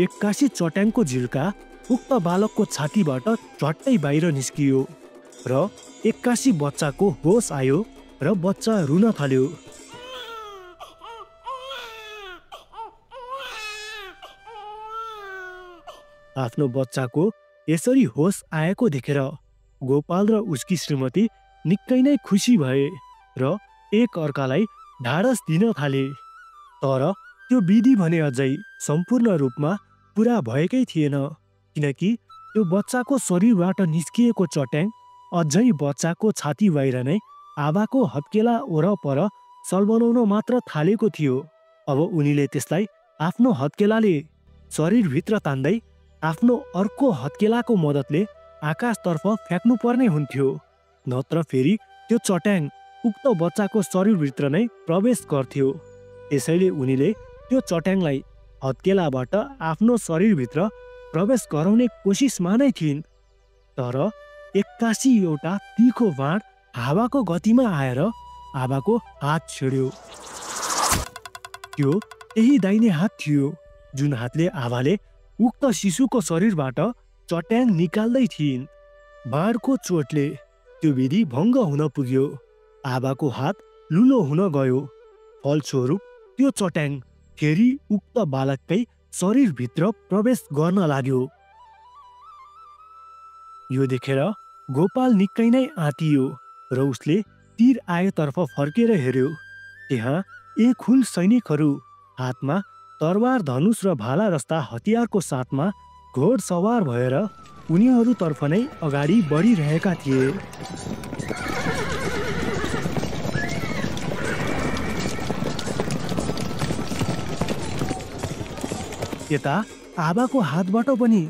एक्कासी चट्याङको झिल्का उक्त बालकको छातीबाट झट्टै बाहिर निस्कियो र एक्कासी बच्चाको होस आयो र बच्चा रुन थाल्यो। आफ्नो बच्चाको यसरी होस आएको देखेर गोपाल र उसकी श्रीमती निकै नै खुसी भए र एक अर्कालाई ढाडस दिन थाले। तर त्यो विधि भने अझै सम्पूर्ण रूपमा पुरा भएकै थिएन, किनकि त्यो बच्चाको शरीरबाट निस्किएको चट्याङ अझै बच्चाको छाती बाहिर नै आबाको हत्केला वरपर सल्बनाउन मात्र थालेको थियो। अब उनीले त्यसलाई आफ्नो हत्केलाले शरीरभित्र तान्दै आफ्नो अर्को हत्केलाको मद्दतले आकाशतर्फ फ्याँक्नु पर्ने हुन्थ्यो, नत्र फेरि त्यो चट्याङ उक्त बच्चाको शरीरभित्र नै प्रवेश गर्थ्यो। त्यसैले उनीले त्यो चट्याङलाई हत्केलाबाट आफ्नो शरीरभित्र प्रवेश गराउने कोसिसमा नै थिइन्। तर एक्कासी एउटा तीखो बाण हावाको गतिमा आएर आबाको हात छेड्यो। त्यो त्यही दाहिने हात थियो जुन हातले आबाले उक्त शिशुको शरीरबाट चट्याङ निकाल्दै थिइन्। बाणको चोटले त्यो विधि भङ्ग हुन पुग्यो। आबाको हात लुलो हुन गयो। फलस्वरूप त्यो चट्याङ फेरि उक्त बालककै शरीरभित्र प्रवेश गर्न लाग्यो। यो देखेर गोपाल निकै नै आँतियो र उसले तीर आएतर्फ फर्केर हेर्यो। त्यहाँ एक हुल सैनिकहरू हातमा तरवार, धनुष र भाला जस्ता हतियारको साथमा घोडसवार भएर उनीहरूतर्फ नै अगाडि बढिरहेका थिए। यता आबाको हातबाट पनि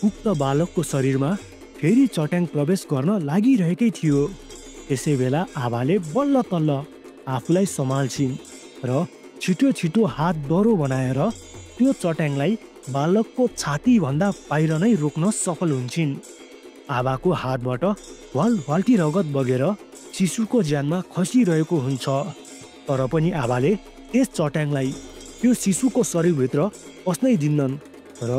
उक्त बालकको शरीरमा फेरि चट्याङ प्रवेश गर्न लागिरहेकै थियो। त्यसै बेला आबाले बल्ल तल्ल आफूलाई सम्हाल्छिन् र छिटो छिटो हात डह्रो बनाएर त्यो चट्याङलाई बालकको छातीभन्दा बाहिर नै रोक्न सफल हुन्छन्। आबाको हातबाट वाल्टी रगत बगेर शिशुको ज्यानमा खसिरहेको हुन्छ। तर पनि आबाले त्यस चट्याङलाई त्यो शिशुको शरीरभित्र पस्नै दिन्नन् र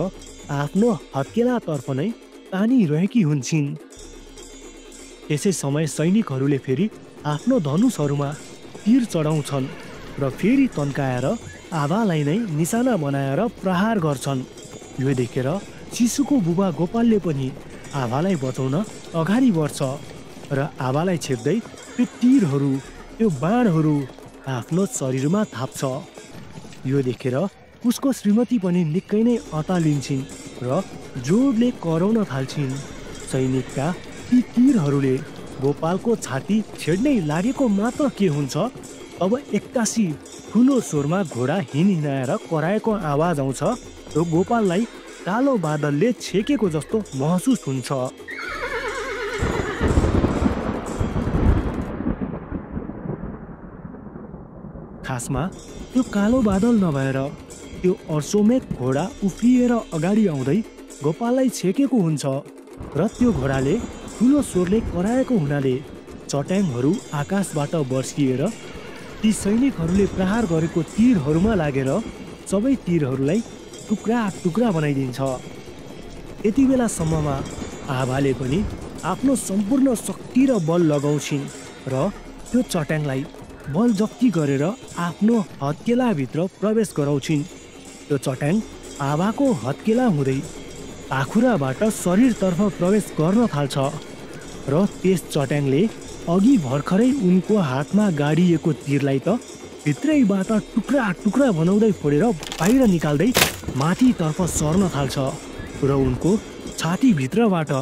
आफ्नो हत्केलातर्फ नै तानिरहेकी हुन्छन्। त्यसै समय सैनिकहरूले फेरि आफ्नो धनुषहरूमा तीर चढाउँछन् र फेरि तन्काएर आबालाई नै निशाना बनाएर प्रहार गर्छन्। यो देखेर शिशुको बुबा गोपालले पनि आबालाई बचाउन अगाडि बढ्छ र आबालाई छेप्दै त्यो तीरहरू त्यो बाणहरू आफ्नो शरीरमा थाप्छ। यो देखेर उसको श्रीमती पनि निकै नै अतालिन्छन् र जोडले कराउन थाल्छिन्। सैनिकका ती तीरहरूले गोपालको छाती छेड्नै लागेको मात्र के हुन्छ, अब एक्कासी ठुलो स्वरमा घोडा हिँडाएर कराएको आवाज आउँछ र गोपाललाई कालो बादलले छेकेको जस्तो महसुस हुन्छ। खासमा त्यो कालो बादल नभएर त्यो अर्सोमेक घोडा उफ्रिएर अगाडि आउँदै गोपाललाई छेकेको हुन्छ र त्यो घोडाले ठुलो स्वरले कराएको हुनाले चट्याङहरू आकाशबाट बर्सिएर ती सैनिकहरूले प्रहार गरेको तीरहरूमा लागेर सबै तीरहरूलाई टुक्रा टुक्रा बनाइदिन्छ। यति बेलासम्ममा आबाले पनि आफ्नो सम्पूर्ण शक्ति र बल लगाउँछिन् र त्यो चट्याङलाई बल जप्ती गरेर आफ्नो हत्केलाभित्र प्रवेश गराउँछिन्। त्यो चट्याङ आबाको हत्केला हुँदै पाखुराबाट शरीरतर्फ प्रवेश गर्न थाल्छ र त्यस चट्याङले अघि भर्खरै उनको हातमा गाडिएको तीरलाई त भित्रैबाट टुक्रा टुक्रा बनाउँदै फोडेर बाहिर निकाल्दै माथितर्फ सर्न थाल्छ र उनको छातीभित्रबाट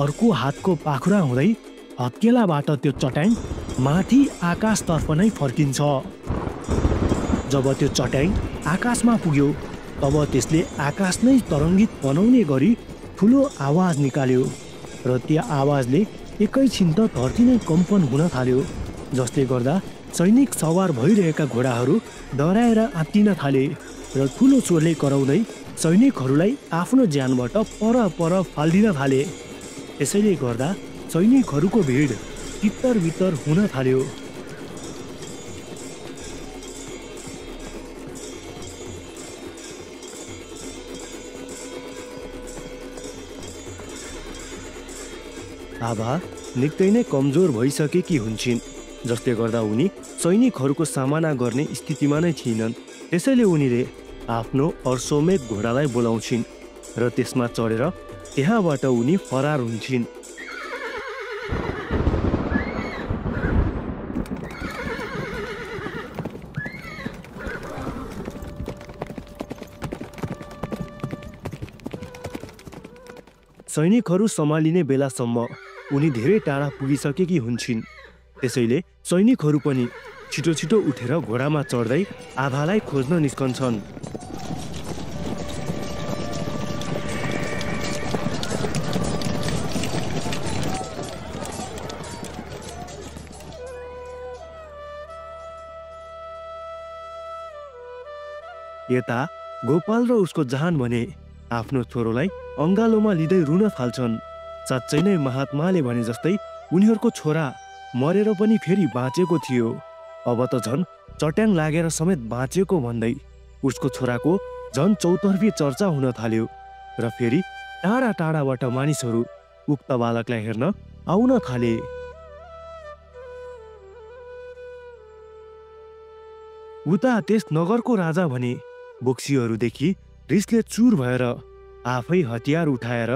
अर्को हातको पाखुरा हुँदै हत्केलाबाट त्यो चट्याङ माथि आकाशतर्फ नै फर्किन्छ। जब त्यो चट्याङ आकाशमा पुग्यो तब त्यसले आकाश नै तरङ्गित बनाउने गरी ठुलो आवाज निकाल्यो र त्यो आवाजले एकैछिन त धरती नै कम्पन हुन थाल्यो, जसले गर्दा सैनिक सवार भइरहेका घोडाहरू डराएर आत्तिन थाले र ठुलो स्वरले कराउँदै सैनिकहरूलाई आफ्नो ज्यानबाट पर फाल्दिन थाले। त्यसैले गर्दा सैनिकहरूको भिड तितर बितर हुन थाल्यो। आबा निकै नै कमजोर भइसकेकी हुन्छन्, जसले गर्दा उनी सैनिकहरूको सामना गर्ने स्थितिमा नै थिएनन्। त्यसैले उनीले आफ्नो अर्सोमेक घोडालाई बोलाउँछिन् र त्यसमा चढेर त्यहाँबाट उनी फरार हुन्छन्। सैनिकहरू सम्हालिने बेलासम्म उनी धेरै टाढा पुगिसकेकी हुन्छन्। त्यसैले सैनिकहरू पनि छिटो छिटो उठेर घोडामा चढ्दै आभालाई खोज्न निस्कन्छन्। यता गोपाल र उसको जहान भने आफ्नो छोरोलाई अङ्गालोमा लिँदै रुन थाल्छन्। साँच्चै नै महात्माले भने जस्तै उनीहरूको छोरा मरेर पनि फेरि बाँचेको थियो। अब त झन् चट्याङ लागेर समेत बाँचेको भन्दै उसको छोराको झन् चौतर्फी चर्चा हुन थाल्यो र फेरि टाढा टाढाबाट मानिसहरू उक्त बालकलाई हेर्न आउन थाले। उता त्यस नगरको राजा भने बोक्सीहरूदेखि रिसले चुर भएर आफै हतियार उठाएर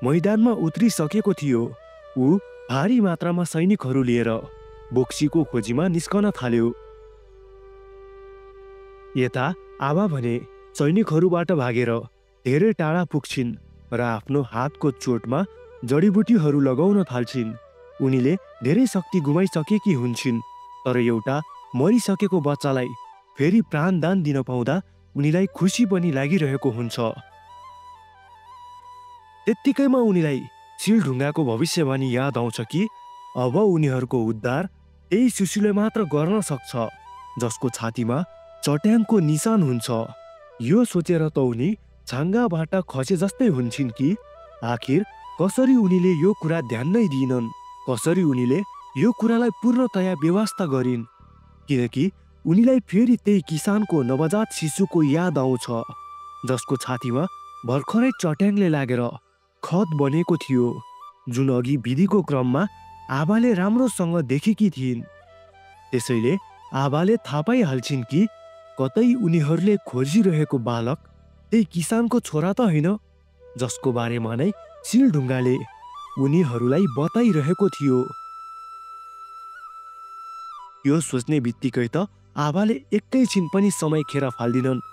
मैदानमा उत्रिसकेको थियो। ऊ भारी मात्रामा सैनिकहरू लिएर बोक्सीको खोजीमा निस्कन थाल्यो। यता आबा भने सैनिकहरूबाट भागेर धेरै टाढा पुग्छिन् र आफ्नो हातको चोटमा जडीबुटीहरू लगाउन थाल्छिन्। उनीले धेरै शक्ति गुमाइसकेकी हुन्छन्, तर एउटा मरिसकेको बच्चालाई फेरि प्राणदान दिन पाउँदा उनीलाई खुसी पनि लागिरहेको हुन्छ। त्यत्तिकैमा उनीलाई सिलढुङ्गाको भविष्यवाणी याद आउँछ कि अब उनीहरूको उद्धार त्यही शिशुले मात्र गर्न सक्छ जसको छातीमा चट्याङको निशान हुन्छ। यो सोचेर त उनी छाङ्गाबाट खसे जस्तै हुन्छन् कि आखिर कसरी उनीले यो कुरा ध्यान नै दिइनन्, कसरी उनीले यो कुरालाई पूर्णतया बेवास्ता गरिन्, किनकि उनीलाई फेरि त्यही किसानको नवजात शिशुको याद आउँछ जसको छातीमा भर्खरै चट्याङले लागेर खत बनेको थियो, जुन अघि विधिको क्रममा आबाले राम्रोसँग देखेकी थिइन्। त्यसैले आबाले थाहा पाइहाल्छिन् कि कतै उनीहरूले खोजिरहेको बालक त्यही किसानको छोरा त होइन, जसको बारेमा नै सिलढुङ्गाले उनीहरूलाई बताइरहेको थियो। यो सोच्ने बित्तिकै त आबाले एकैछिन पनि समय खेर फाल्दिनन्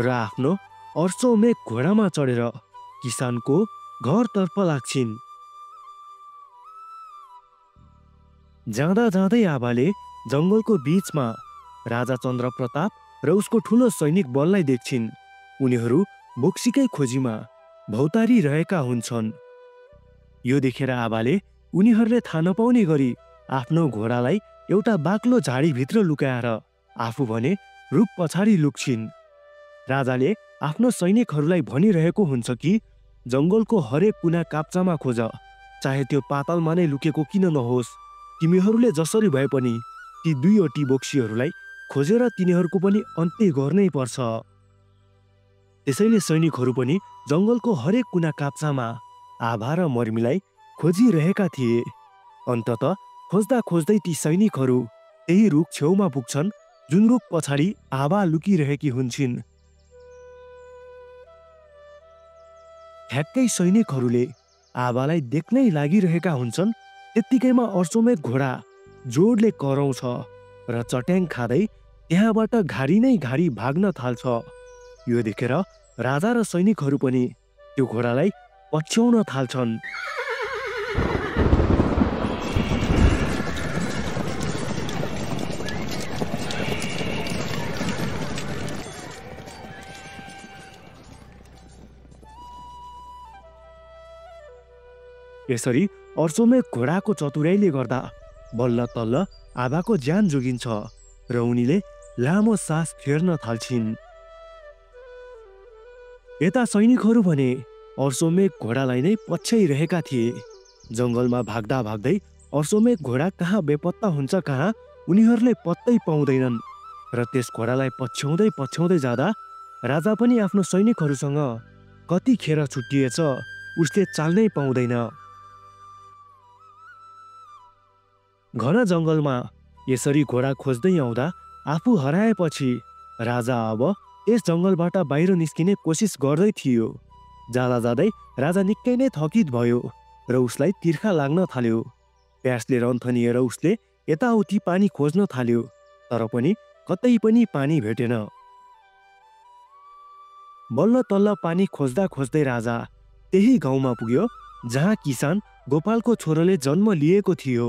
र आफ्नो अर्सोमेघ घोडामा चढेर किसानको घरतर्फ लाग्छिन्। जाँदा जाँदै आबाले जङ्गलको बीचमा राजा चन्द्रप्रताप र उसको ठुलो सैनिक बललाई देख्छिन्। उनीहरू बोक्सीकै खोजीमा भौतारी रहेका हुन्छन्। यो देखेर आबाले उनीहरूले थाहा नपाउने गरी आफ्नो घोडालाई एउटा बाक्लो झाडीभित्र लुकाएर आफू भने रुख पछाडि लुक्छिन्। राजाले आफ्नो सैनिकहरूलाई भनिरहेको हुन्छ कि जङ्गलको हरेक कुना काप्चामा खोज, चाहे त्यो पातालमा नै लुकेको किन नहोस्। तिमीहरूले जसरी भए पनि ती दुईवटी बोक्सीहरूलाई खोजेर तिनीहरूको पनि अन्त्य गर्नै पर्छ। त्यसैले सैनिकहरू पनि जङ्गलको हरेक कुना काप्चामा आभा र मर्मीलाई खोजिरहेका थिए। अन्ततः खोज्दा खोज्दै ती सैनिकहरू त्यही रुख छेउमा पुग्छन् जुन रुख पछाडि आभा लुकिरहेकी हुन्छन्। ठ्याक्कै सैनिकहरूले आभालाई देख्नै लागिरहेका हुन्छन्। त्यत्तिकैमा अर्सोमेघ घोडा जोडले कराउँछ र चट्याङ खाँदै त्यहाँबाट घारी नै घारी भाग्न थाल्छ। यो देखेर राजा र सैनिकहरू पनि त्यो घोडालाई पछ्याउन थाल्छन्। यसरी अर्सोमेघ घोडाको चतुर्याइले गर्दा बल्ल तल्ल आभाको ज्यान जोगिन्छ र उनीले लामो सास फेर्न थाल्छिन्। यता सैनिकहरू भने अर्सोमेघ घोडालाई नै पछ्याइरहेका थिए। जङ्गलमा भाग्दा भाग्दै अर्सोमेघ घोडा कहाँ बेपत्ता हुन्छ कहाँ उनीहरूले पत्तै पाउँदैनन् र त्यस घोडालाई पछ्याउँदै पछ्याउँदै जाँदा राजा पनि आफ्नो सैनिकहरूसँग कतिखेर छुट्टिएछ उसले चाल्नै पाउँदैन। घना जङ्गलमा यसरी घोडा खोज्दै आउँदा आफू हराएपछि राजा अब यस जङ्गलबाट बाहिर निस्किने कोसिस गर्दै थियो। जाँदा जाँदै राजा निकै नै थकित भयो र उसलाई तिर्खा लाग्न थाल्यो। प्यासले रन्थनिएर उसले यताउति पानी खोज्न थाल्यो, तर पनि कतै पनि पानी भेटेन। बल्ल तल्ल पानी खोज्दा खोज्दै राजा त्यही गाउँमा पुग्यो जहाँ किसान गोपालको छोरोले जन्म लिएको थियो।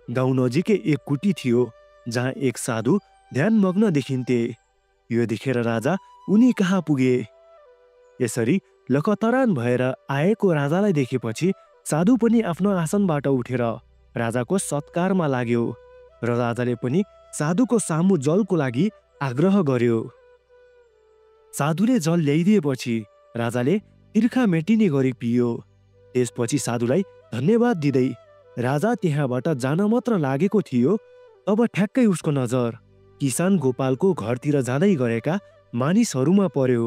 गाउँ नजिकै एक कुटी थियो जहाँ एक साधु ध्यानमग्न देखिन्थे। यो देखेर राजा उनी कहाँ पुगे। यसरी लखतरान भएर आएको राजालाई देखेपछि साधु पनि आफ्नो आसनबाट उठेर राजाको सत्कारमा लाग्यो र राजाले पनि साधुको सामु जलको लागि आग्रह गर्यो। साधुले जल ल्याइदिएपछि राजाले तिर्खा मेटिने गरी पियो। त्यसपछि साधुलाई धन्यवाद दिँदै राजा त्यहाँबाट जान मात्र लागेको थियो, तब ठ्याक्कै उसको नजर किसान गोपालको घरतिर जाँदै गरेका मानिसहरूमा पर्यो।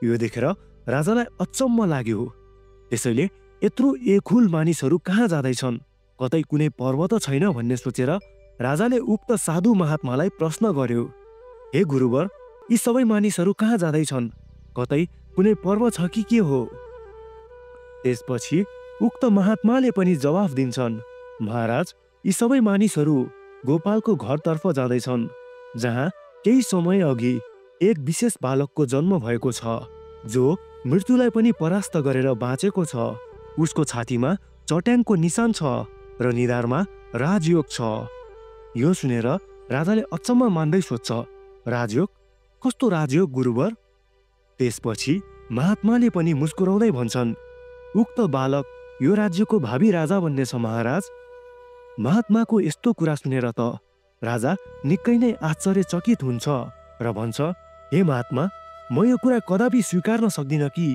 यो देखेर राजालाई अचम्म लाग्यो। त्यसैले यत्रो एकहुल मानिसहरू कहाँ जाँदैछन्, कतै कुनै पर्व त छैन भन्ने सोचेर राजाले उक्त साधु महात्मालाई प्रश्न गर्यो, हे गुरुवर, यी सबै मानिसहरू कहाँ जाँदैछन्, कतै कुनै पर्व छ कि के हो? त्यसपछि उक्त महात्माले पनि जवाफ दिन्छन्, महाराज, यी सबै मानिसहरू गोपालको घरतर्फ जाँदैछन् जहाँ केही समय अघि एक विशेष बालकको जन्म भएको छ जो मृत्युलाई पनि परास्त गरेर बाँचेको छ। उसको छातीमा चट्याङको निशान छ र निधारमा राजयोग छ। यो सुनेर राजाले अचम्म मान्दै सोध्छ, राजयोग? कस्तो राजयोग गुरुवर? त्यसपछि महात्माले पनि मुस्कुराउँदै भन्छन्, उक्त बालक यो राज्यको भावी राजा बन्ने छ महाराज। महात्माको यस्तो कुरा सुनेर त राजा निकै नै आश्चर्यचकित हुन्छ र भन्छ, हे महात्मा, म यो कुरा कदापि स्वीकार्न सक्दिनँ कि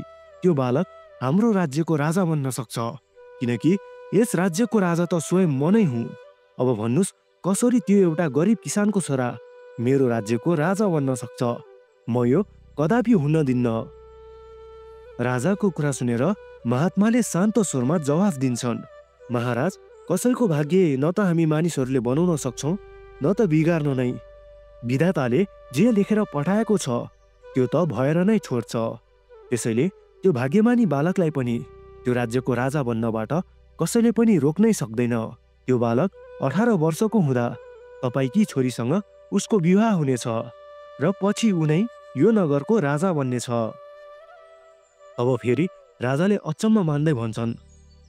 त्यो बालक हाम्रो राज्यको राजा बन्न सक्छ। किनकि यस राज्यको राजा त स्वयं म नै हुँ। अब भन्नुहोस् कसरी त्यो एउटा गरिब किसानको छोरा मेरो राज्यको राजा बन्न सक्छ? म यो कदापि हुन दिन्न। राजाको कुरा सुनेर महात्माले शान्त स्वरमा जवाफ दिन्छन्, महाराज, कसैको भाग्य न त हामी मानिसहरूले बनाउन सक्छौँ न त बिगार्न नै। विधाताले जे लेखेर पठाएको छ त्यो त भएर नै छोड्छ। त्यसैले त्यो भाग्यमानी बालकलाई पनि त्यो राज्यको राजा बन्नबाट कसैले पनि रोक्नै सक्दैन। त्यो बालक 18 वर्षको हुँदा तपाईँकी छोरीसँग उसको विवाह हुनेछ र पछि उनै यो नगरको राजा बन्नेछ। अब फेरि राजाले अचम्म मान्दै भन्छन्,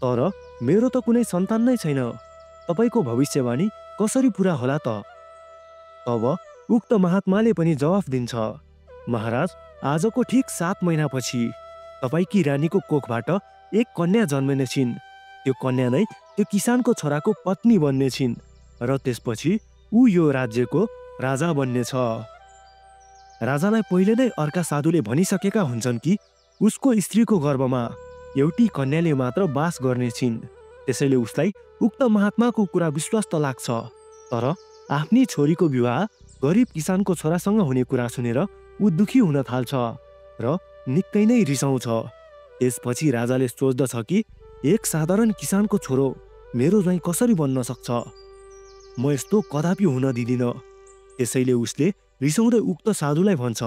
तर मेरो त कुनै सन्तान नै छैन, तपाईँको भविष्यवाणी कसरी पुरा होला त? तब उक्त महात्माले पनि जवाफ दिन्छ, महाराज, आजको ठिक 7 महिनापछि तपाईँकी रानीको कोखबाट एक कन्या जन्मने छिन्। त्यो कन्या नै त्यो किसानको छोराको पत्नी बन्ने छिन् र त्यसपछि ऊ यो राज्यको राजा बन्नेछ। राजालाई पहिले नै अर्का साधुले भनिसकेका हुन्छन् कि उसको स्त्रीको गर्भमा एउटी कन्याले मात्र बास गर्ने छिन्। त्यसैले उसलाई उक्त महात्माको कुरा विश्वास त लाग्छ, तर आफ्नी छोरीको विवाह गरिब किसानको छोरासँग हुने कुरा सुनेर ऊ दुखी हुन थाल्छ र निकै नै रिसाउँछ। त्यसपछि राजाले सोच्दछ कि एक साधारण किसानको छोरो मेरो ज्वाइँ कसरी बन्न सक्छ? म यस्तो कदापि हुन दिदिनँ। त्यसैले उसले रिसाउँदै उक्त साधुलाई भन्छ,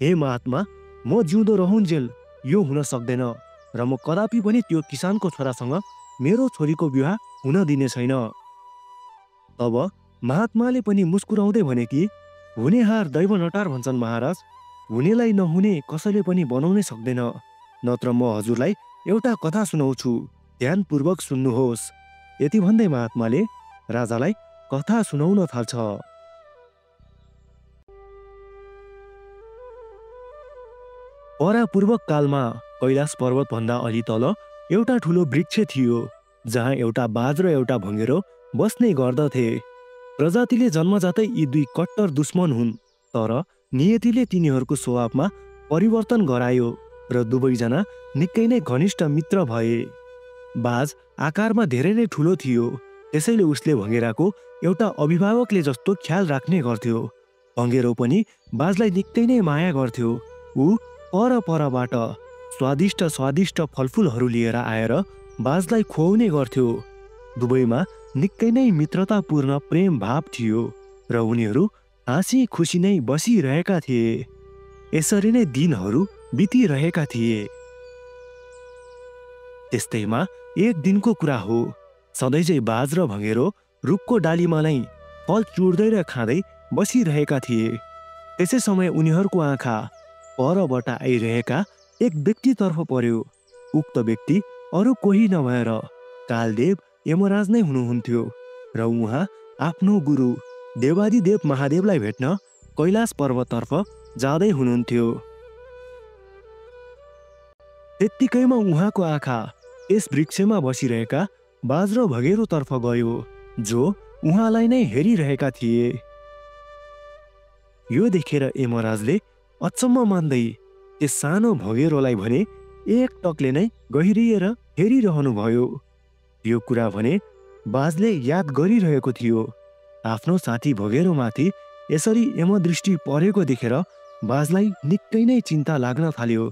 हे महात्मा, म जिउँदो रहउन्जेल यो हुन सक्दैन र म कदापि पनि त्यो किसानको छोरासँग मेरो छोरीको विवाह हुन दिने छैन। तब महात्माले पनि मुस्कुराउँदै भने कि हुने हार दैव नटार भन्छन् महाराज, हुनेलाई नहुने कसैले पनि बनाउनै सक्दैन। नत्र म हजुरलाई एउटा कथा सुनाउँछु, ध्यानपूर्वक सुन्नुहोस्। यति भन्दै महात्माले राजालाई कथा सुनाउन थाल्छ। परापूर्व कालमा कैलाश पर्वत भन्दा अलि तल एउटा ठुलो वृक्ष थियो, जहाँ एउटा बाज र एउटा भँगेरो बस्ने गर्दथे। प्रजातिले जन्मजातै यी दुई कट्टर दुश्मन हुन्, तर नियतिले तिनीहरूको स्वभावमा परिवर्तन गरायो र दुवैजना निकै नै घनिष्ठ मित्र भए। बाज आकारमा धेरै नै ठुलो थियो, त्यसैले उसले भँगेराको एउटा अभिभावकले जस्तो ख्याल राख्ने गर्थ्यो। भँगेरो पनि बाजलाई निकै नै माया गर्थ्यो। ऊ परबाट स्वादिष्ट स्वादिष्ट फलफुलहरू लिएर आएर बाजलाई खुवाउने गर्थ्यो। दुवैमा निकै नै मित्रतापूर्ण प्रेम भाव थियो र उनीहरू हाँसी खुसी नै बसिरहेका थिए। यसरी नै दिनहरू बितिरहेका थिए। त्यस्तैमा एक दिनको कुरा हो, सधैँझै बाज र भँगेरो रुखको डालीमा नै फल चुड्दै र खाँदै बसिरहेका थिए। त्यसै समय उनीहरूको आँखा परबाट आइरहेका एक व्यक्तितर्फ पर्यो। उक्त व्यक्ति अरू कोही नभएर कालदेव यमराज नै हुनुहुन्थ्यो र उहाँ आफ्नो गुरु देवादिदेव महादेवलाई भेट्न कैलाश पर्वततर्फ जाँदै हुनुहुन्थ्यो। त्यत्तिकैमा उहाँको आँखा यस वृक्षमा बसिरहेका बाज र भँगेरोतर्फ गयो, जो उहाँलाई नै हेरिरहेका थिए। यो देखेर यमराजले अचम्म मान्दै त्यस सानो भँगेरोलाई भने एक टकले नै गहिरिएर हेरिरहनु भयो। यो कुरा भने बाजले याद गरिरहेको थियो। आफ्नो साथी भँगेरोमाथि यसरी यमदृष्टि परेको देखेर बाजलाई निकै नै चिन्ता लाग्न थाल्यो।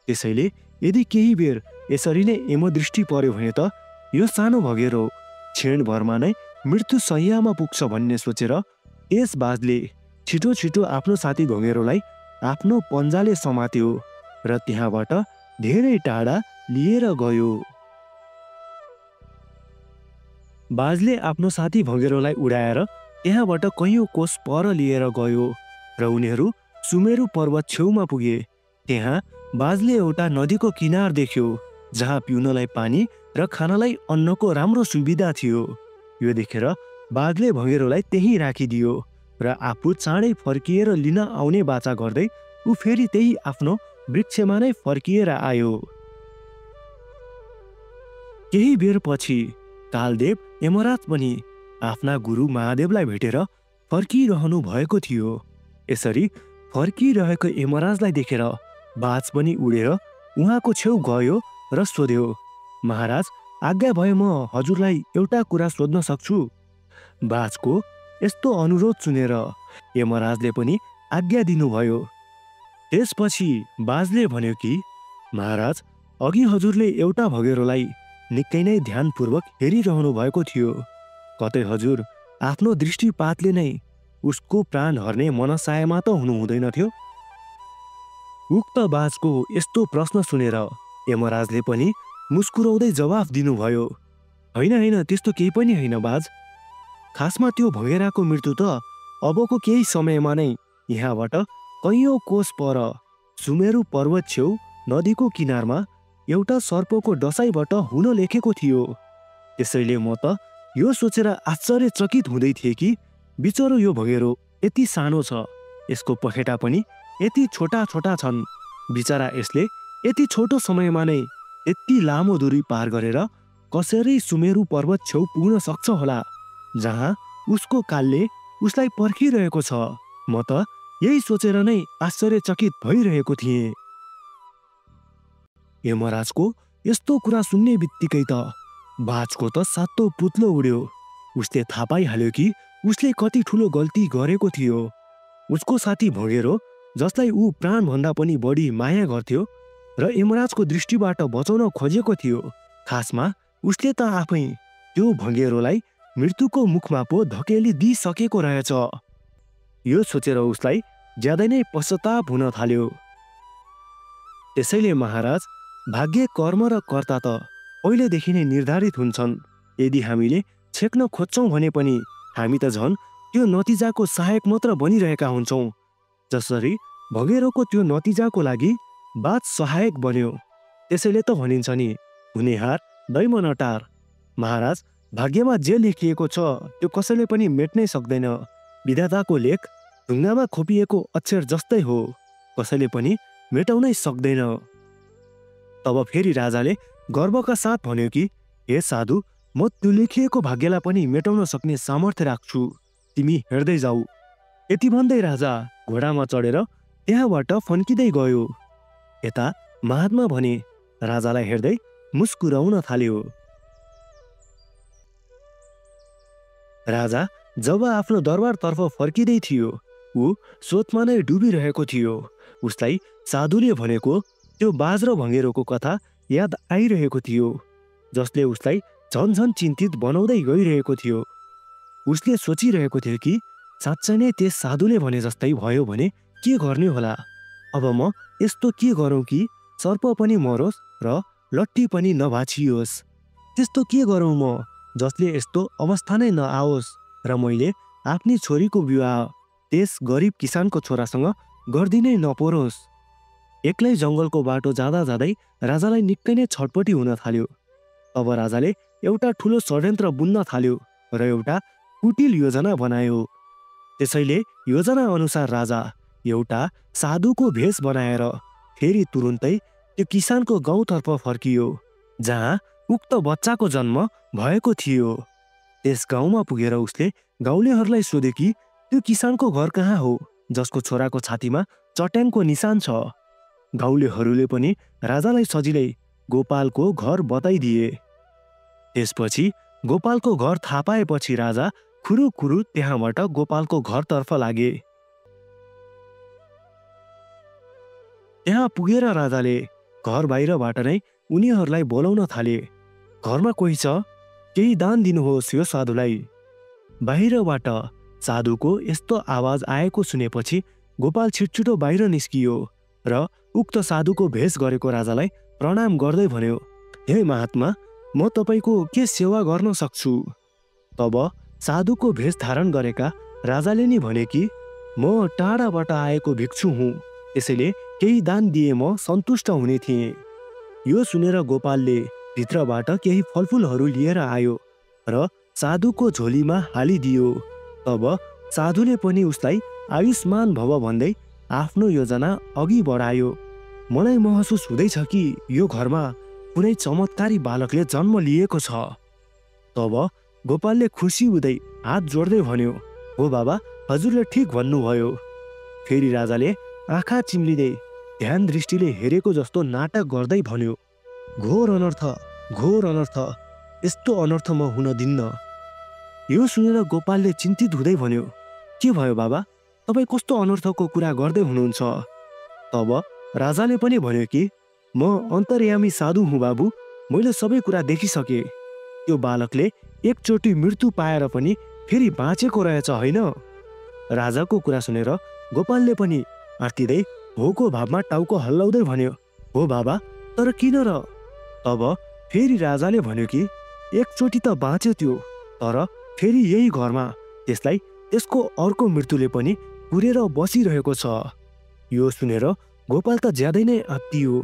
त्यसैले यदि केही बेर यसरी नै यमदृष्टि पर्यो भने त यो सानो भँगेरो क्षणभरमा नै मृत्यु शय्यामा पुग्छ भन्ने सोचेर यस बाजले छिटो छिटो आफ्नो साथी भँगेरोलाई आफ्नो पन्जाले समात्यो र त्यहाँबाट धेरै टाढा लिएर गयो। बाजले आफ्नो साथी भँगेरोलाई उडाएर त्यहाँबाट कैयौं कोस पर लिएर गयो र उनीहरू सुमेरु पर्वत छेउमा पुगे। त्यहाँ बाजले एउटा नदीको किनार देख्यो, जहाँ पिउनलाई पानी र खानलाई अन्नको राम्रो सुविधा थियो। यो देखेर बाजले भँगेरोलाई त्यहीँ राखिदियो र आफू चाँडै फर्किएर लिन आउने बाचा गर्दै ऊ फेरि त्यही आफ्नो वृक्षमा नै फर्किएर आयो। केही बेर पछि कालदेव यमराज पनि आफ्ना गुरु महादेवलाई भेटेर फर्किरहनु भएको थियो। यसरी फर्किरहेको यमराजलाई देखेर बाज पनि उडेर उहाँको छेउ गयो र सोध्यो, महाराज, आज्ञा भए म हजुरलाई एउटा कुरा सोध्न सक्छु। बाजको यस्तो अनुरोध सुनेर यमराजले पनि आज्ञा दिनुभयो। त्यसपछि बाजले भन्यो कि महाराज, अघि हजुरले एउटा भँगेरोलाई निकै नै ध्यानपूर्वक हेरिरहनु भएको थियो। कतै हजुर आफ्नो दृष्टिपातले नै उसको प्राण हर्ने मनसायमा त हुनु हुँदैन थियो। उक्त बाजको यस्तो प्रश्न सुनेर यमराजले पनि मुस्कुराउँदै जवाफ दिनुभयो, होइन होइन, त्यस्तो केही पनि होइन बाज। खासमा त्यो भँगेराको मृत्यु त अबको केही समयमा नै यहाँबाट कैयौँ कोस पर सुमेरु पर्वत छेउ नदीको किनारमा एउटा सर्पको डसाइबाट हुन लेखेको थियो। त्यसैले म त यो सोचेर आश्चर्यचकित हुँदै थिएँ कि बिचरो यो भँगेरो यति सानो छ, यसको पखेटा पनि यति छोटा छोटा छन्। बिचरा यसले यति छोटो समयमा नै यति लामो दूरी पार गरेर कसरी सुमेरु पर्वत छेउ पुग्न सक्छ होला, जहाँ उसको कालले उसलाई पर्खिरहेको छ। म त यही सोचेर नै आश्चर्यचकित भइरहेको थिएँ। यमराजको यस्तो कुरा सुन्ने बित्तिकै त बाजको त सातो पुत्लो उड्यो। उसले थाहा पाइहाल्यो कि उसले कति ठुलो गल्ती गरेको थियो। उसको साथी भँगेरो, जसलाई ऊ प्राणभन्दा पनि बढी माया गर्थ्यो र यमराजको दृष्टिबाट बचाउन खोजेको थियो, खासमा उसले त आफै त्यो भँगेरोलाई मृत्युको मुखमा पो धकेली दिइसकेको रहेछ। यो सोचेर उसलाई ज्यादै नै पश्चाताप हुन थाल्यो। त्यसैले महाराज, भाग्य, कर्म र कर्ता त पहिलेदेखि नै निर्धारित हुन्छन्। यदि हामीले छेक्न खोज्छौँ भने पनि हामी त झन् त्यो नतिजाको सहायक मात्र बनिरहेका हुन्छौँ। जसरी भँगेरोको त्यो नतिजाको लागि बाज सहायक बन्यो। त्यसैले त भनिन्छ नि, हुनेहार दैम नटार। महाराज, भाग्यमा जे लेखिएको छ त्यो कसैले पनि मेट्नै सक्दैन। विधाताको लेख ढुङ्गामा खोपिएको अक्षर जस्तै हो, कसैले पनि मेटाउनै सक्दैन। तब फेरि राजाले गर्वका साथ भन्यो कि हे साधु, म त्यो लेखिएको भाग्यलाई पनि मेटाउन सक्ने सामर्थ्य राख्छु, तिमी हेर्दै जाऊ। यति भन्दै राजा घोडामा चढेर त्यहाँबाट फन्किँदै गयो। यता महात्मा भने राजालाई हेर्दै मुस्कुराउन थाल्यो। राजा जब आफ्नो दरबारतर्फ फर्किँदै थियो, ऊ सोचमा नै डुबिरहेको थियो। उसलाई साधुले भनेको त्यो बाज र भँगेरोको कथा याद आइरहेको थियो, जसले उसलाई झन्झन चिन्तित बनाउँदै गइरहेको थियो। उसले सोचिरहेको थियो कि साँच्चै नै त्यस साधुले भने जस्तै भयो भने के गर्ने होला। अब म यस्तो के गरौँ कि सर्प पनि मरोस् र लट्ठी पनि नभाँचियोस्। त्यस्तो के गरौँ म जसले यस्तो अवस्था नै नआओस् र मैले आफ्नी छोरीको विवाह त्यस गरिब किसानको छोरासँग गरिदिनै नपरोस्। एक्लै जङ्गलको बाटो जाँदा जाँदै राजालाई निकै नै छटपटी हुन थाल्यो। अब राजाले एउटा ठुलो षड्यन्त्र बुन्न थाल्यो र एउटा कुटिल योजना बनायो। त्यसैले योजना अनुसार राजा एउटा साधुको भेष बनाएर फेरि तुरुन्तै त्यो किसानको गाउँतर्फ फर्कियो, जहाँ उक्त बच्चाको जन्म भएको थियो। त्यस गाउँमा पुगेर उसले गाउँलेहरूलाई सोध्यो कि त्यो किसानको घर कहाँ हो, जसको छोराको छातीमा चट्याङको निशान छ। गाउँलेहरूले पनि राजालाई सजिलै गोपालको घर बताइदिए। त्यसपछि गोपालको घर थाहा पाएपछि राजा खुरुखुरु त्यहाँबाट गोपालको घरतर्फ लागे। त्यहाँ पुगेर राजाले घर बाहिरबाट नै उनीहरूलाई बोलाउन थाले। घरमा कोही छ, केही दान दिनुहोस् यो साधुलाई। बाहिरबाट साधुको यस्तो आवाज आएको सुनेपछि गोपाल छिटछिटो बाहिर निस्कियो र उक्त साधुको भेष गरेको राजालाई प्रणाम गर्दै भन्यो, हे महात्मा, म तपाईँको के सेवा गर्न सक्छु। तब साधुको भेष धारण गरेका राजाले नि भने कि म टाढाबाट आएको भिक्षु हुँ, त्यसैले केही दान दिए म सन्तुष्ट हुने थिएँ। यो सुनेर गोपालले भित्रबाट केही फलफुलहरू लिएर आयो र साधुको झोलीमा हालिदियो। तब साधुले पनि उसलाई आयुष्मान भव भन्दै आफ्नो योजना अघि बढायो। मलाई महसुस हुँदैछ कि यो घरमा कुनै चमत्कारी बालकले जन्म लिएको छ। तब गोपालले खुसी हुँदै हात जोड्दै भन्यो, हो बाबा, हजुरले ठिक भन्नुभयो। फेरि राजाले आँखा चिम्लिँदै ध्यान दृष्टिले हेरेको जस्तो नाटक गर्दै भन्यो, घोर अनर्थ, घोर अनर्थ, यस्तो अनर्थ म हुन दिन्न। यो सुनेर गोपालले चिन्तित हुँदै भन्यो, के भयो बाबा, तपाईँ कस्तो अनर्थको कुरा गर्दै हुनुहुन्छ? तब राजाले पनि भन्यो कि म अन्तर्यामी साधु हुँ बाबु, मैले सबै कुरा देखिसकेँ। त्यो बालकले एकचोटि मृत्यु पाएर पनि फेरि बाँचेको रहेछ होइन? राजाको कुरा सुनेर गोपालले पनि आर्तिँदै होको भावमा टाउको हल्लाउँदै भन्यो, हो बाबा, तर किन र? तब फेरि राजाले भन्यो कि एकचोटि त बाँच्यो त्यो, तर फेरि यही घरमा त्यसलाई त्यसको अर्को मृत्युले पनि पुरेर बसिरहेको छ। यो सुनेर गोपाल त ज्यादै नै आत्तियो।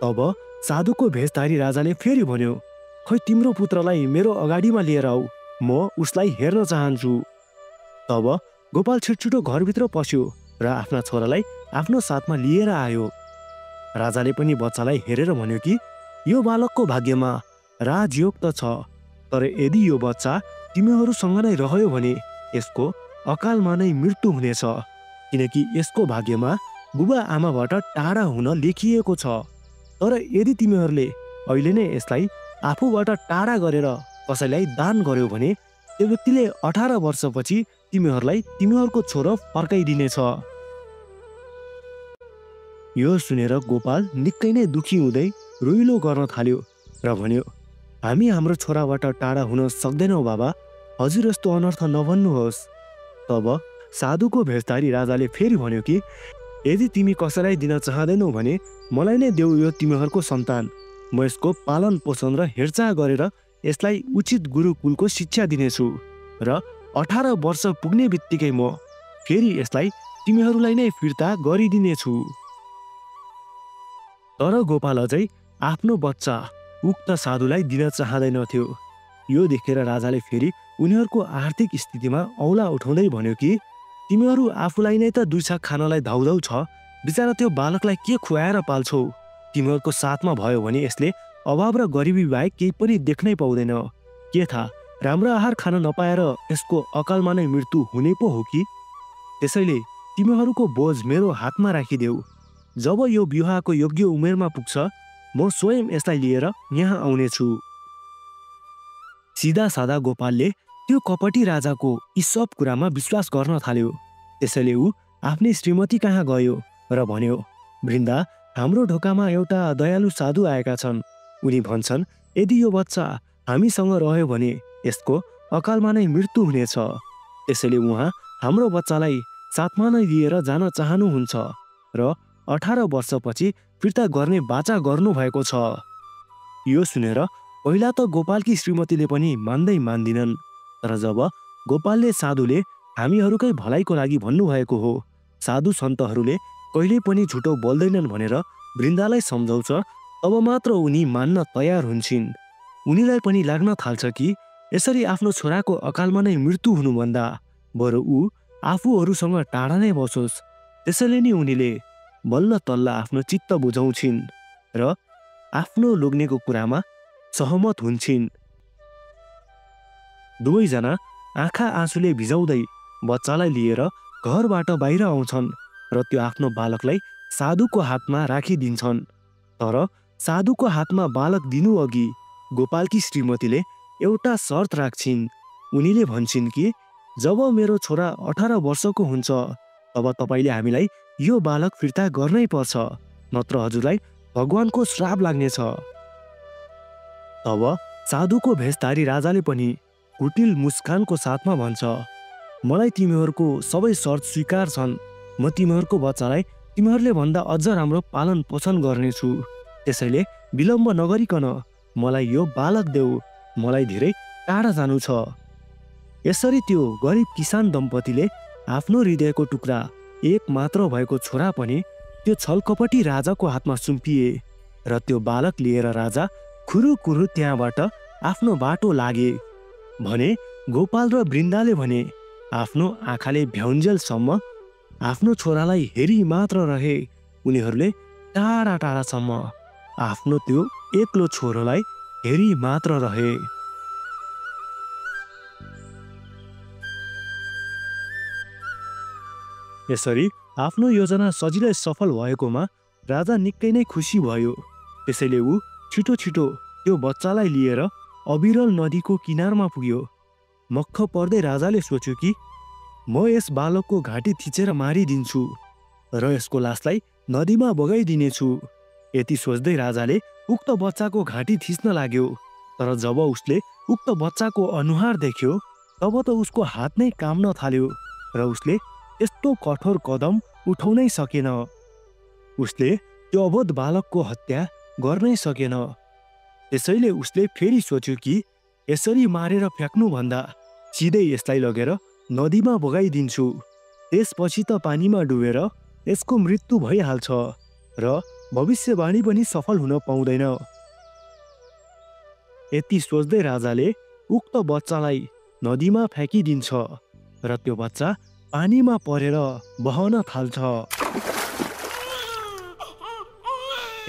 तब साधुको भेषधारी राजाले फेरि भन्यो, खै तिम्रो पुत्रलाई मेरो अगाडिमा लिएर आऊ, म उसलाई हेर्न चाहन्छु। तब गोपाल छिटछिटो घरभित्र पस्यो र आफ्ना छोरालाई आफ्नो साथमा लिएर आयो। राजाले पनि बच्चालाई हेरेर भन्यो कि यो बालकको भाग्यमा राजयोग त छ, तर यदि यो बच्चा तिमीहरूसँग नै रह्यो भने यसको अकालमा नै मृत्यु हुनेछ, किनकि यसको भाग्यमा बुबा आमाबाट टाढा हुन लेखिएको छ। तर यदि तिमीहरूले अहिले नै यसलाई आफूबाट टाढा गरेर कसैलाई दान गर्यो भने त्यो व्यक्तिले 18 वर्षपछि तिमीहरूलाई तिमीहरूको छोरो फर्काइदिनेछ। यो सुनेर गोपाल निकै नै दुखी हुँदै रोइलो गर्न थाल्यो र भन्यो, हामी हाम्रो छोराबाट टाढा हुन सक्दैनौँ बाबा, हजुर यस्तो अनर्थ नभन्नुहोस्। तब साधुको भेषधारी राजाले फेरि भन्यो कि यदि तिमी कसैलाई दिन चाहँदैनौ भने मलाई नै देऊ यो तिमीहरूको सन्तान, म यसको पालन पोषण र हेरचाह गरेर यसलाई उचित गुरुकुलको शिक्षा दिनेछु र 18 वर्ष पुग्ने बित्तिकै म फेरि यसलाई तिमीहरूलाई नै फिर्ता गरिदिनेछु। तर गोपाल अझै आफ्नो बच्चा उक्त साधुलाई दिन चाहँदैनथ्यो। यो देखेर राजाले फेरि उनीहरूको आर्थिक स्थितिमा औला उठाउँदै भन्यो कि तिमीहरू आफूलाई नै त दुई छाक खानलाई धाउधाउ छ, बिचरा त्यो बालकलाई के खुवाएर पाल्छौ? तिमीहरूको साथमा भयो भने यसले अभाव र गरिबी बाहेक केही पनि देख्नै पाउँदैन। के थाहा राम्रो आहार खान नपाएर यसको अकालमा नै मृत्यु हुने पो हो कि? त्यसैले तिमीहरूको बोझ मेरो हातमा राखिदेऊ। जब यो विवाहको योग्य उमेरमा पुग्छ म स्वयं यसलाई लिएर यहाँ आउनेछु। सिधा सादा गोपालले त्यो कपटी राजाको यी सब कुरामा विश्वास गर्न थाल्यो। त्यसैले ऊ आफ्नै श्रीमती कहाँ गयो र भन्यो, वृन्दा, हाम्रो ढोकामा एउटा दयालु साधु आएका छन्। उनी भन्छन् यदि यो बच्चा हामीसँग रह्यो भने यसको अकालमा नै मृत्यु हुनेछ, त्यसैले उहाँ हाम्रो बच्चालाई साथमा नै लिएर जान चाहनुहुन्छ र 18 वर्षपछि फिर्ता गर्ने बाचा गर्नुभएको छ। यो सुनेर पहिला त गोपालकी श्रीमतीले पनि मान्दिनन्, तर जब गोपालले साधुले हामीहरूकै भलाइको लागि भन्नुभएको हो, साधु सन्तहरूले कहिले पनि झुटो बोल्दैनन् भनेर वृन्दालाई सम्झाउँछ, तब मात्र उनी मान्न तयार हुन्छन्। उनीलाई पनि लाग्न थाल्छ कि यसरी आफ्नो छोराको अकालमा नै मृत्यु हुनुभन्दा बरु ऊ आफूहरूसँग टाढा नै बसोस्। त्यसैले नि उनीले बल्ल तल्ल आफ्नो चित्त बुझाउँछिन् र आफ्नो लोग्नेको कुरामा सहमत हुन्छन्। दुवैजना आँखा आँसुले भिजाउँदै बच्चालाई लिएर घरबाट बाहिर आउँछन् र त्यो आफ्नो बालकलाई साधुको हातमा राखिदिन्छन्। तर साधुको हातमा बालक दिनु अघि गोपालकी श्रीमतीले एउटा शर्त राख्छिन्। उनीले भन्छन् कि जब मेरो छोरा 18 वर्षको हुन्छ तब तपाईँले हामीलाई यो बालक फिर्ता गर्नै पर्छ, नत्र हजुरलाई भगवानको श्राप लाग्नेछ। तब साधुको भेषधारी राजाले पनि कुटिल मुस्कानको साथमा भन्छ, मलाई तिमीहरूको सबै शर्त स्वीकार छन्। म तिमीहरूको बच्चालाई तिमीहरूले भन्दा अझ राम्रो पालन पोषण गर्नेछु। त्यसैले विलम्ब नगरिकन मलाई यो बालक देऊ, मलाई धेरै टाढा जानु छ। यसरी त्यो गरिब किसान दम्पतिले आफ्नो हृदयको टुक्रा एक मात्र भएको छोरा पनि त्यो छलकपटी राजाको हातमा सुम्पिए र त्यो बालक लिएर राजा खुरुखुरु त्यहाँबाट आफ्नो बाटो लागे। भने गोपाल र वृन्दाले भने आफ्नो आँखाले भ्याउन्जेलसम्म आफ्नो छोरालाई हेरी मात्र रहे। उनीहरूले टाढा टाढासम्म आफ्नो त्यो एक्लो छोरोलाई हेरी मात्र रहे। यसरी आफ्नो योजना सजिलै सफल भएकोमा राजा निकै नै खुसी भयो। त्यसैले ऊ छिटो छिटो त्यो बच्चालाई लिएर अविरल नदीको किनारमा पुग्यो। मक्ख पर्दै राजाले सोच्यो कि म यस बालकको घाँटी थिचेर मारिदिन्छु र यसको लासलाई नदीमा बगाइदिनेछु। यति सोच्दै राजाले उक्त बच्चाको घाँटी थिच्न लाग्यो। तर जब उसले उक्त बच्चाको अनुहार देख्यो तब त उसको हात नै काम्न थाल्यो र उसले यस्तो कठोर कदम उठाउनै सकेन। उसले त्यो अबोध बालकको हत्या गर्नै सकेन। त्यसैले उसले फेरि सोच्यो कि यसरी मारेर फ्याँक्नुभन्दा सिधै यसलाई लगेर नदीमा बगाइदिन्छु। त्यसपछि त पानीमा डुबेर यसको मृत्यु भइहाल्छ र भविष्यवाणी पनि सफल हुन पाउँदैन। यति सोच्दै राजाले उक्त बच्चालाई नदीमा फ्याँकिदिन्छ र त्यो बच्चा पानीमा परेर बहन थाल्छ।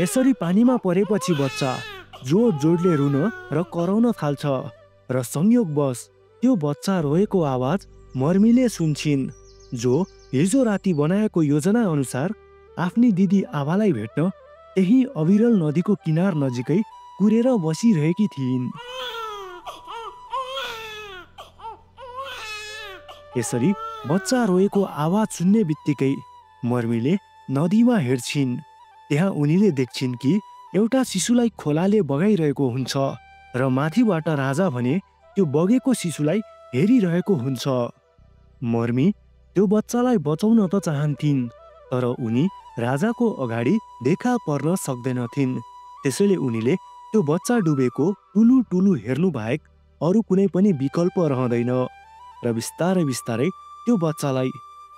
यसरी पानीमा परेपछि बच्चा जोडले रुन र कराउन थाल्छ र संयोगवश त्यो बच्चा रोएको आवाज मर्मीले सुन्छिन्, जो हिजो राति बनाएको योजना अनुसार आफ्नी दिदी आभालाई भेट्न त्यही अविरल नदीको किनार नजिकै कुरेर बसिरहेकी थिइन्। यसरी बच्चा रोएको आवाज सुन्ने बित्तिकै मर्मीले नदीमा हेर्छिन्। त्यहाँ उनीले देख्छिन् कि एउटा शिशुलाई खोलाले बगाइरहेको हुन्छ र माथिबाट राजा भने त्यो बगेको शिशुलाई हेरिरहेको हुन्छ। मर्मी त्यो बच्चालाई बचाउन त चाहन्थिन्, तर उनी राजाको अगाडि देखा पर्न सक्दैनथिन्। त्यसैले उनीले त्यो बच्चा डुबेको टुलु हेर्नु बाहेक अरू कुनै पनि विकल्प रहँदैन र बिस्तारै बिस्तारै त्यो बच्चालाई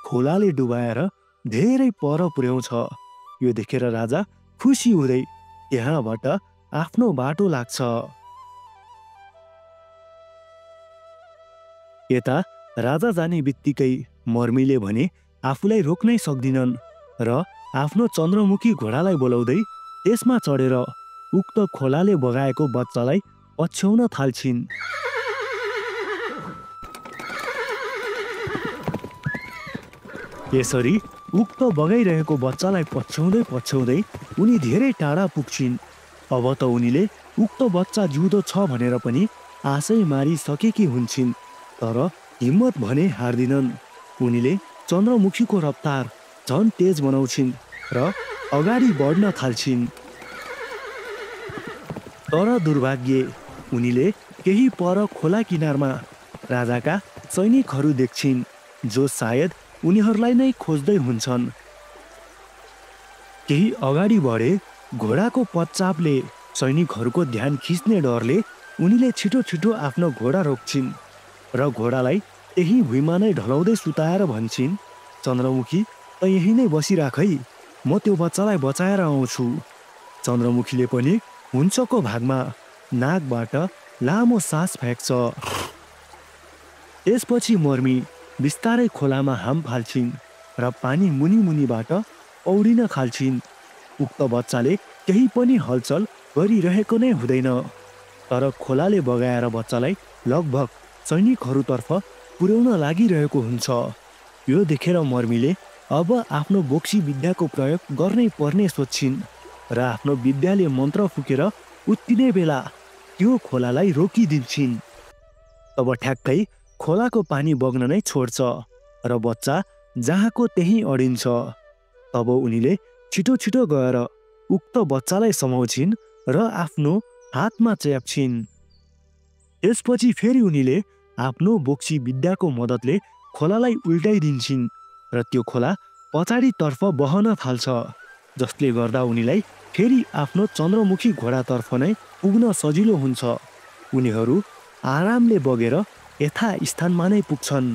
खोलाले डुबाएर धेरै पर पुर्याउँछ। यो देखेर राजा खुसी हुँदै त्यहाँबाट आफ्नो बाटो लाग्छ। यता राजा जाने बित्तिकै मर्मीले भने आफूलाई रोक्नै सक्दिनन् र आफ्नो चन्द्रमुखी घोडालाई बोलाउँदै त्यसमा चढेर उक्त खोलाले बगाएको बच्चालाई पछ्याउन थाल्छिन्। यसरी उक्त बगाइरहेको बच्चालाई पछ्याउँदै उनी धेरै टाढा पुग्छिन्। अब त उनीले उक्त बच्चा जिउँदो छ भनेर पनि आशै मारिसकेकी हुन्छन्, तर हिम्मत भने हार्दिनन्। उनीले चन्द्रमुखीको रफ्तार झन् तेज बनाउँछिन् र अगाडि बढ्न थाल्छिन्। तर दुर्भाग्य, उनीले केही पर खोला किनारमा राजाका सैनिकहरू देख्छिन्, जो सायद उनीहरूलाई नै खोज्दै हुन्छन्। केही अगाडि बढे घोडाको पच्चापले सैनिकहरूको ध्यान खिच्ने डरले उनीले छिटो आफ्नो घोडा रोक्छिन् र घोडालाई त्यही भुइँमा नै ढलाउँदै सुताएर भन्छिन्, चन्द्रमुखी त यहीँ नै बसिराख है, म त्यो बच्चालाई बचाएर आउँछु। चन्द्रमुखीले पनि हुन्छको भागमा नाकबाट लामो सास फ्याँक्छ। त्यसपछि मर्मी बिस्तारै खोलामा हाम फाल्छिन् र पानी मुनिबाट पौडिन थाल्छिन्। उक्त बच्चाले केही पनि हलचल गरिरहेको नै हुँदैन, तर खोलाले बगाएर बच्चालाई लगभग सैनिकहरूतर्फ पुर्याउन लागिरहेको हुन्छ। यो देखेर मर्मीले अब आफ्नो बोक्सी विद्याको प्रयोग गर्नै पर्ने सोच्छिन् र आफ्नो विद्याले मन्त्र फुकेर उत्तिनै बेला त्यो खोलालाई रोकिदिन्छिन्। तब ठ्याक्कै खोलाको पानी बग्न नै छोड्छ र बच्चा जहाँको त्यहीँ अडिन्छ। तब उनीले छिटो गएर उक्त बच्चालाई समाउँछिन् र आफ्नो हातमा च्याप्छिन्। त्यसपछि फेरि उनीले आफ्नो बोक्सी विद्याको मद्दतले खोलालाई उल्टाइदिन्छिन् र त्यो खोला पछाडितर्फ बहन थाल्छ, जसले गर्दा उनीलाई फेरि आफ्नो चन्द्रमुखी घोडातर्फ नै पुग्न सजिलो हुन्छ। उनीहरू आरामले बगेर यथास्थानमा नै पुग्छन्।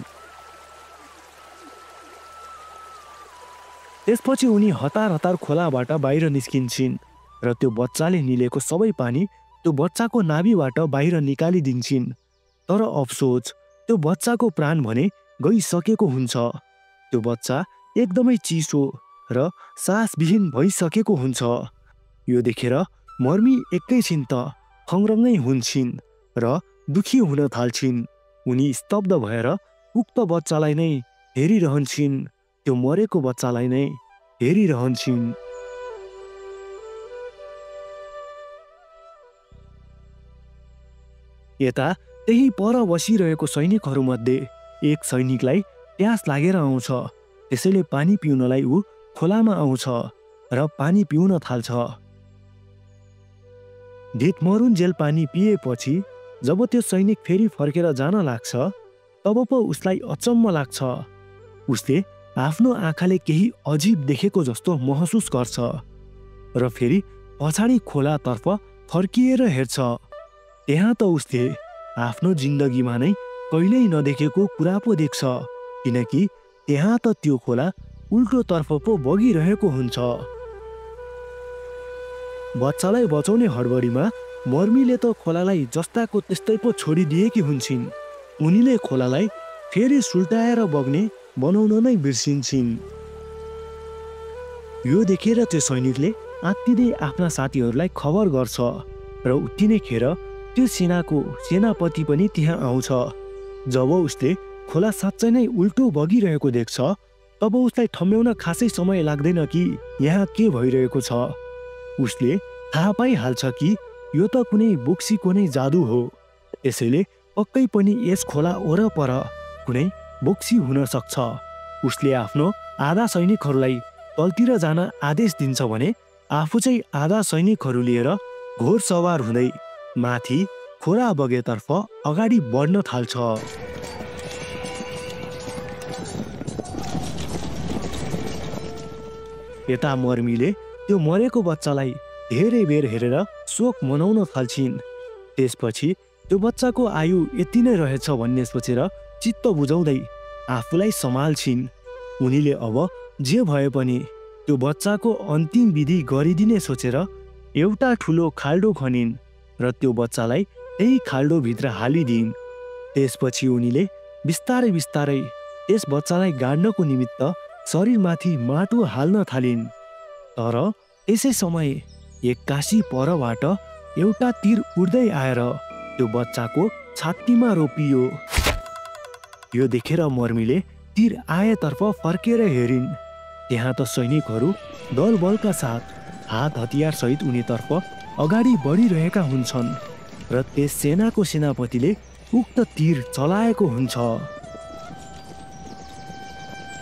त्यसपछि उनी हतार खोलाबाट बाहिर निस्किन्छन् र त्यो बच्चाले निलेको सबै पानी त्यो बच्चाको नाभिबाट बाहिर निकालिदिन्छन्। तर अफसोस, त्यो बच्चाको प्राण भने गइसकेको हुन्छ। त्यो बच्चा एकदमै चिसो र सासविहीन भइसकेको हुन्छ। यो देखेर मर्मी एकैछिन त खङ्ग्रङ्गै हुन्छन् र दुखी हुन थाल्छिन्। उनी स्तब्ध भएर उक्त बच्चालाई नै हेरिरहन्छन्, त्यो मरेको बच्चालाई नै हेरिरहन्छन्। यता त्यही पर बसिरहेको सैनिकहरूमध्ये एक सैनिकलाई प्यास लागेर आउँछ। त्यसैले पानी पिउनलाई ऊ खोलामा आउँछ र पानी पिउन थाल्छ। ढिटमरुन्जेल पानी पिएपछि जब त्यो सैनिक फेरि फर्केर जान लाग्छ तब पो उसलाई अचम्म लाग्छ। उसले आफ्नो आँखाले केही अजीब देखेको जस्तो महसुस गर्छ र फेरि पछाडि खोलातर्फ फर्किएर हेर्छ। त्यहाँ त उसले आफ्नो जिन्दगीमा नै कहिल्यै नदेखेको कुरा पो देख्छ, किनकि त्यहाँ त त्यो खोला उल्टोतर्फ पो बगिरहेको हुन्छ। बच्चालाई बचाउने हडबडीमा मर्मीले त खोलालाई जस्ताको त्यस्तै पो छोडिदिएकी हुन्छन्। उनीले खोलालाई फेरि सुल्टाएर बग्ने बनाउन नै बिर्सिन्छन्। यो देखेर त्यो सैनिकले आत्तिँदै आफ्ना साथीहरूलाई खबर गर्छ र उत्तिनै खेर त्यो सेनाको सेनापति पनि त्यहाँ आउँछ। जब उसले खोला साँच्चै नै उल्टो बगिरहेको देख्छ तब उसलाई ठम्ब्याउन खासै समय लाग्दैन कि यहाँ के भइरहेको छ। उसले थाहा पाइहाल्छ कि यो त कुनै बोक्सीको नै जादु हो। यसैले पक्कै पनि यस खोला वरपर कुनै बोक्सी हुन सक्छ। उसले आफ्नो आधा सैनिकहरूलाई तलतिर जान आदेश दिन्छ भने आफू चाहिँ आधा सैनिकहरू लिएर घोडसवार हुँदै माथि खोला बगेतर्फ अगाडि बढ्न थाल्छ। यता मर्मीले त्यो मरेको बच्चालाई धेरै बेर हेरेर शोक मनाउन थाल्छिन्। त्यसपछि त्यो बच्चाको आयु यति नै रहेछ भन्ने सोचेर चित्त बुझाउँदै आफूलाई सम्हाल्छिन्। उनीले अब जे भए पनि त्यो बच्चाको अन्तिम विधि गरिदिने सोचेर एउटा ठुलो खाल्डो खनिन् र त्यो बच्चालाई त्यही खाल्डोभित्र हालिदिइन्। त्यसपछि उनीले बिस्तारै बिस्तारै त्यस बच्चालाई गाड्नको निमित्त शरीरमाथि माटो हाल्न थालिन्। तर त्यसै समय एक्कासी परबाट एउटा तीर उड्दै आएर त्यो बच्चाको छातीमा रोपियो। यो देखेर मर्मीले तीर आएतर्फ फर्केर हेरिन्। त्यहाँ त सैनिकहरू दलबलका साथ हात हतियार सहित उनीतर्फ अगाडि बढिरहेका हुन्छन् र त्यस सेनाको सेनापतिले उक्त तीर चलाएको हुन्छ।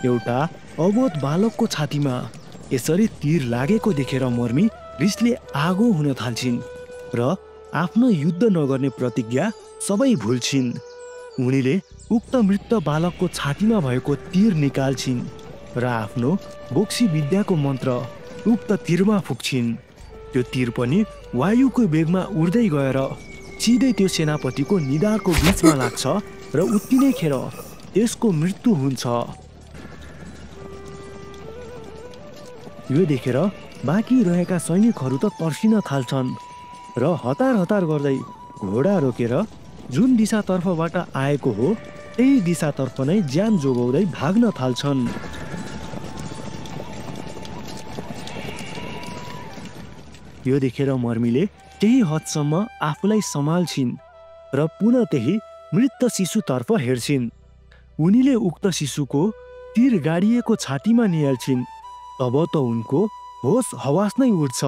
एउटा अबोध बालकको छातीमा यसरी तीर लागेको देखेर मर्मी रिसले आगो हुन थाल्छिन् र आफ्नो युद्ध नगर्ने प्रतिज्ञा सबै भुल्छिन्। उनीले उक्त मृत बालकको छातीमा भएको तीर निकाल्छिन् र आफ्नो बोक्सी विद्याको मन्त्र उक्त तीरमा फुक्छिन्। त्यो तीर पनि वायुको वेगमा उड्दै गएर सिधै त्यो सेनापतिको निधारको बीचमा लाग्छ र उत्तिनै खेर त्यसको मृत्यु हुन्छ। यो देखेर बाँकी रहेका सैनिकहरू त तर्सिन थाल्छन् र हतार हतार गर्दै घोडा रोकेर जुन दिशातर्फबाट आएको हो त्यही दिशातर्फ नै ज्यान जोगाउँदै भाग्न थाल्छन्। यो देखेर मर्मीले त्यही हदसम्म आफूलाई सम्हाल्छिन् र पुनः त्यही मृत शिशुतर्फ हेर्छिन्। उनीले उक्त शिशुको तीर गाडिएको छातीमा निहाल्छिन्। तब त उनको होस हवास नै उठ्छ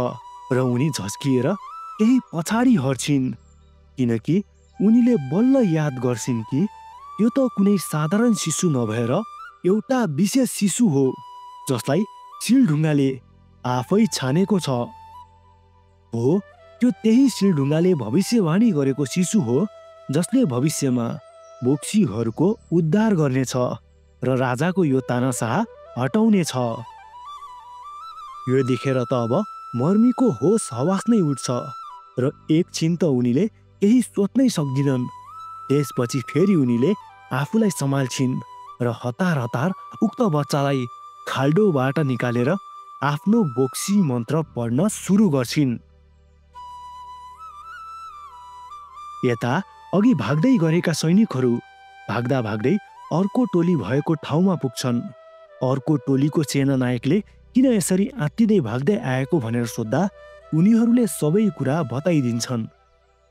र उनी झस्किएर केही पछाडि हट्छिन्, किनकि उनीले बल्ल याद गर्छिन् कि यो त कुनै साधारण शिशु नभएर एउटा विशेष शिशु हो जसलाई सिलढुङ्गाले आफै छानेको छ। हो, त्यो त्यही सिलढुङ्गाले भविष्यवाणी गरेको शिशु हो जसले भविष्यमा बोक्सीहरूको उद्धार गर्नेछ र राजाको यो तानाशाह हटाउनेछ। यो देखेर त अब मर्मीको होस हवास नै उठ्छ र एकछिन त उनीले केही सोच्नै सक्दिनन्। त्यसपछि फेरि उनीले आफूलाई सम्हाल्छिन् र हतार हतार उक्त बच्चालाई खाल्डोबाट निकालेर आफ्नो बोक्सी मन्त्र पढ्न सुरु गर्छिन्। यता अघि भाग्दै गरेका सैनिकहरू भाग्दा भाग्दै अर्को टोली भएको ठाउँमा पुग्छन्। अर्को टोलीको सेनानायकले किन यसरी आत्तिँदै भाग्दै आएको भनेर सोद्धा उनीहरूले सबै कुरा बताइदिन्छन्।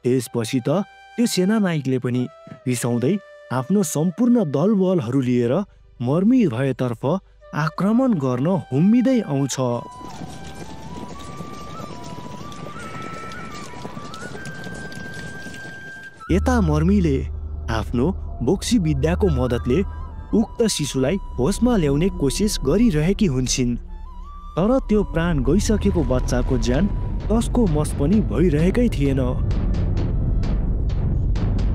त्यसपछि त त्यो सेनानायकले पनि रिसाउँदै आफ्नो सम्पूर्ण दलबलहरू लिएर मर्मी भएतर्फ आक्रमण गर्न हुम्मिँदै आउँछ। यता मर्मीले आफ्नो बोक्सी विद्याको मद्दतले उक्त शिशुलाई होसमा ल्याउने कोसिस गरिरहेकी हुन्छन्। तर त्यो प्राण गइसकेको बच्चाको ज्यान तस्को मस पनि भइरहेकै थिएन।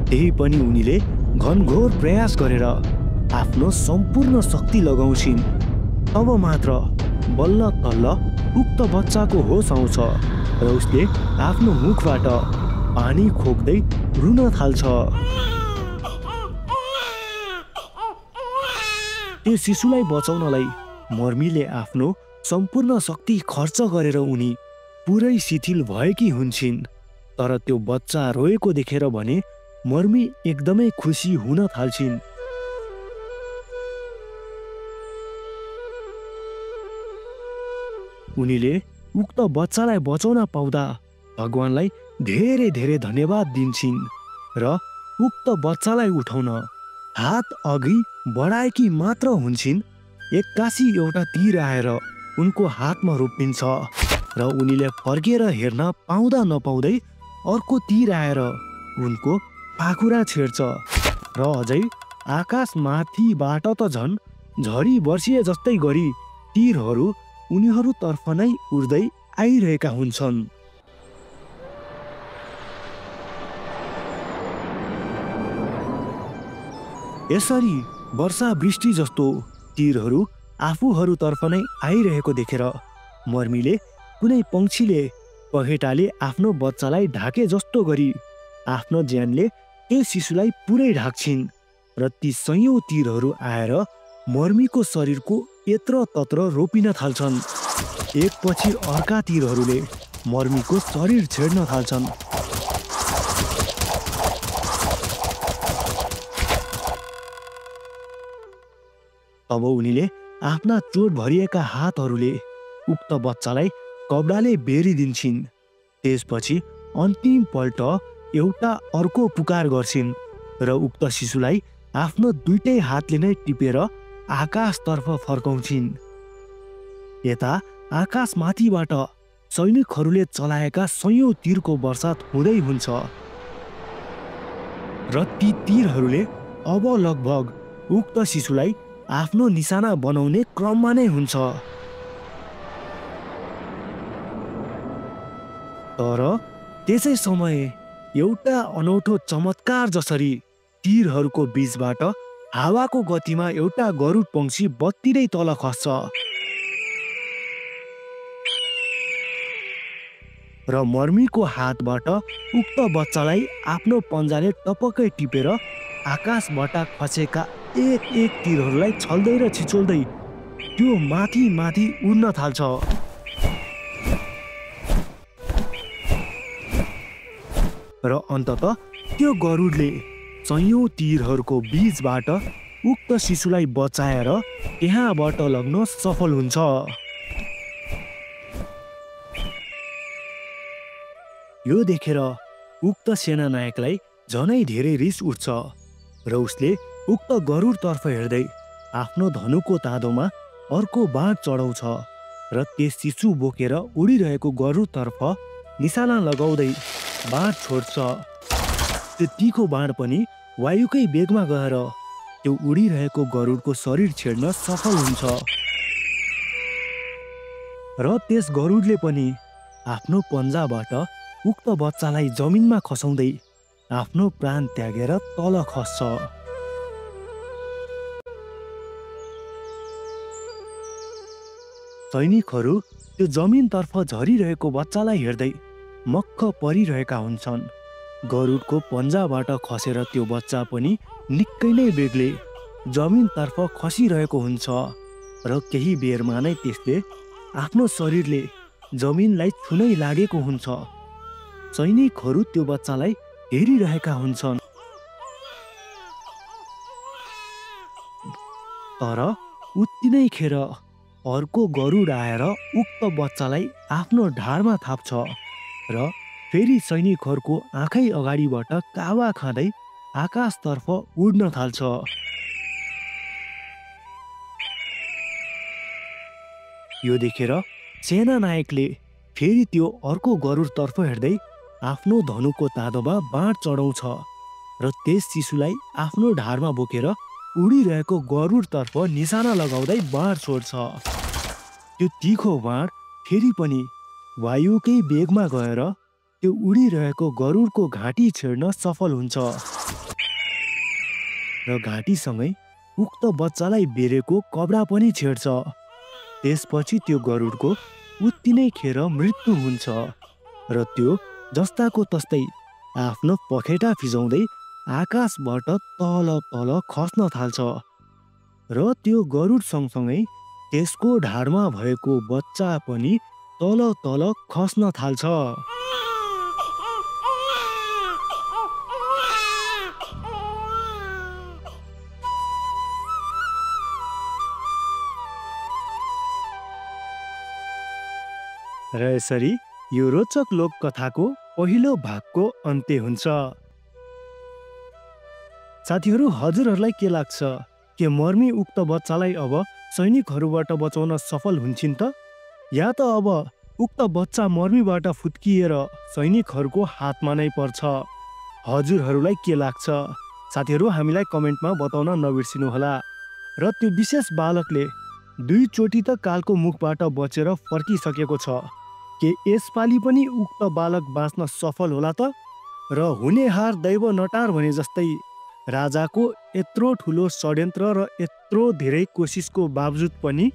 त्यही पनि उनीले घनघोर प्रयास गरेर आफ्नो सम्पूर्ण शक्ति लगाउँछिन्। तब मात्र बल्ल तल्ल उक्त बच्चाको होस आउँछ र उसले आफ्नो मुखबाट पानी खोक्दै रुन थाल्छ। त्यो शिशुलाई बचाउनलाई मर्मीले आफ्नो सम्पूर्ण शक्ति खर्च गरेर उनी पुरै शिथिल भएकी हुन्छन्। तर त्यो बच्चा रोएको देखेर भने मर्मी एकदमै खुसी हुन थाल्छिन्। उनीले उक्त बच्चालाई बचाउन पाउँदा भगवानलाई धेरै धेरै धन्यवाद दिन्छन् र उक्त बच्चालाई उठाउन हात अघि बढाएकी मात्र हुन्छन्, एक्कासी एउटा तीर आएर उनको हातमा रोपिन्छ र उनीले फर्केर हेर्न पाउँदा नपाउँदै अर्को तीर आएर उनको पाखुरा छेड्छ र अझै आकाश माथिबाट त झन् झरी वर्षिए जस्तै गरी तीरहरू उनीहरूतर्फ नै उड्दै आइरहेका हुन्छन्। यसरी वर्षा वृष्टि जस्तो तीरहरू आफूहरूतर्फ नै आइरहेको देखेर मर्मीले कुनै पंक्षीले पखेटाले आफ्नो बच्चालाई ढाके जस्तो गरी आफ्नो ज्यानले त्यो शिशुलाई पुरै ढाक्छिन् र ती सयौं तीरहरू आएर मर्मीको शरीरको यत्र तत्र रोपिन थाल्छन्। एकपछि अर्का तीरहरूले मर्मीको शरीर छेड्न थाल्छन्। अब उनीले आफ्ना चोट भरिएका हातहरूले उक्त बच्चालाई कपडाले बेरिदिन्छन्। त्यसपछि अन्तिम पल्ट एउटा अर्को पुकार गर्छिन् र उक्त शिशुलाई आफ्नो दुईटै हातले नै टिपेर आकाशतर्फ फर्काउँछिन्। यता आकाशमाथिबाट सैनिकहरूले चलाएका सयौं तीरको वर्षा हुँदै हुन्छ र ती तीरहरूले अब लगभग उक्त शिशुलाई आफ्नो निशाना बनाउने क्रममा नै हुन्छ। तर त्यसै समय एउटा अनौठो चमत्कार जसरी तीरहरूको बीचबाट हावाको गतिमा एउटा गरुड पंक्षी बत्तिरै तल खस्छ र मर्मीको हातबाट उक्त बच्चालाई आफ्नो पन्जाले टपक्कै टिपेर आकाशबाट खसेका एक एक तीरहरूलाई छल्दै र छिचोल्दै त्यो माथि माथि उड्न थाल्छ। र अन्ततः त्यो गरुडले सयौं तीरहरूको बीचबाट उक्त शिशुलाई बचाएर त्यहाँबाट लग्न सफल हुन्छ। यो देखेर उक्त सेनानायकलाई झनै धेरै रिस उठ्छ र उसले उक्त गरुडतर्फ हेर्दै आफ्नो धनुको तादोमा अर्को बाण चढाउँछ र त्यस शिशु बोकेर उडिरहेको गरुडतर्फ निशाना लगाउँदै बाण छोड्छ। त्यो तीखो बाण पनि वायुकै वेगमा गएर त्यो उडिरहेको गरुडको शरीर छेड्न सफल हुन्छ र त्यस गरुडले पनि आफ्नो पन्जाबाट उक्त बच्चालाई जमिनमा खसाउँदै आफ्नो प्राण त्यागेर तल खस्छ। सैनिकहरू त्यो जमिनतर्फ झरिरहेको बच्चालाई हेर्दै मक्ख परिरहेका हुन्छन्। गरुडको पन्जाबाट खसेर त्यो बच्चा पनि निकै नै बेगले जमिनतर्फ खसिरहेको हुन्छ र केही बेरमा नै त्यसले आफ्नो शरीरले जमिनलाई छुनै लागेको हुन्छ। सैनिकहरू त्यो बच्चालाई हेरिरहेका हुन्छन्। तर उति नै खेर अर्को गरुड आएर उक्त बच्चालाई आफ्नो ढाडमा थाप्छ र फेरि सैनिकहरूको आँखै अगाडिबाट कावा खाँदै आकाशतर्फ उड्न थाल्छ। यो देखेर सेनानायकले फेरि त्यो अर्को गरुडतर्फ हेर्दै आफ्नो धनुको तादोमा बाण चढाउँछ र त्यस शिशुलाई आफ्नो ढाडमा बोकेर उडिरहेको गरुडतर्फ निशाना लगाउँदै बाण छोड्छ। त्यो तीखो बाण फेरि पनि वायुकै वेगमा गएर त्यो उडिरहेको गरुडको घाँटी छेड्न सफल हुन्छ र घाँटीसँगै उक्त बच्चालाई बेरेको कपडा पनि छेड्छ। त्यसपछि त्यो गरुडको उत्तिनै खेर मृत्यु हुन्छ र त्यो जस्ताको तस्तै आफ्नो पखेटा फिजाउँदै आकाशबाट तल तल खस्न थाल्छ र त्यो गरुड सँगसँगै त्यसको ढाडमा भएको बच्चा पनि तल तल खस्न थाल्छ। र यसरी यो रोचक लोककथाको पहिलो भागको अन्त्य हुन्छ। साथीहरू, हजुरहरूलाई के लाग्छ? के मर्मी उक्त बच्चालाई अब सैनिकहरूबाट बचाउन सफल हुन्छन् त? या त अब उक्त बच्चा मर्मीबाट फुत्किएर सैनिकहरूको हातमा नै पर्छ? हजुरहरूलाई के लाग्छ? साथीहरू, हामीलाई कमेन्टमा बताउन नबिर्सिनुहोला। र त्यो विशेष बालकले 2 चोटि त कालको मुखबाट बचेर फर्किसकेको छ। के यसपालि पनि उक्त बालक बाँच्न सफल होला त? र हुने हार दैव नटार भने जस्तै राजाको यत्रो ठुलो षड्यन्त्र र यत्रो धेरै कोसिसको बावजुद पनि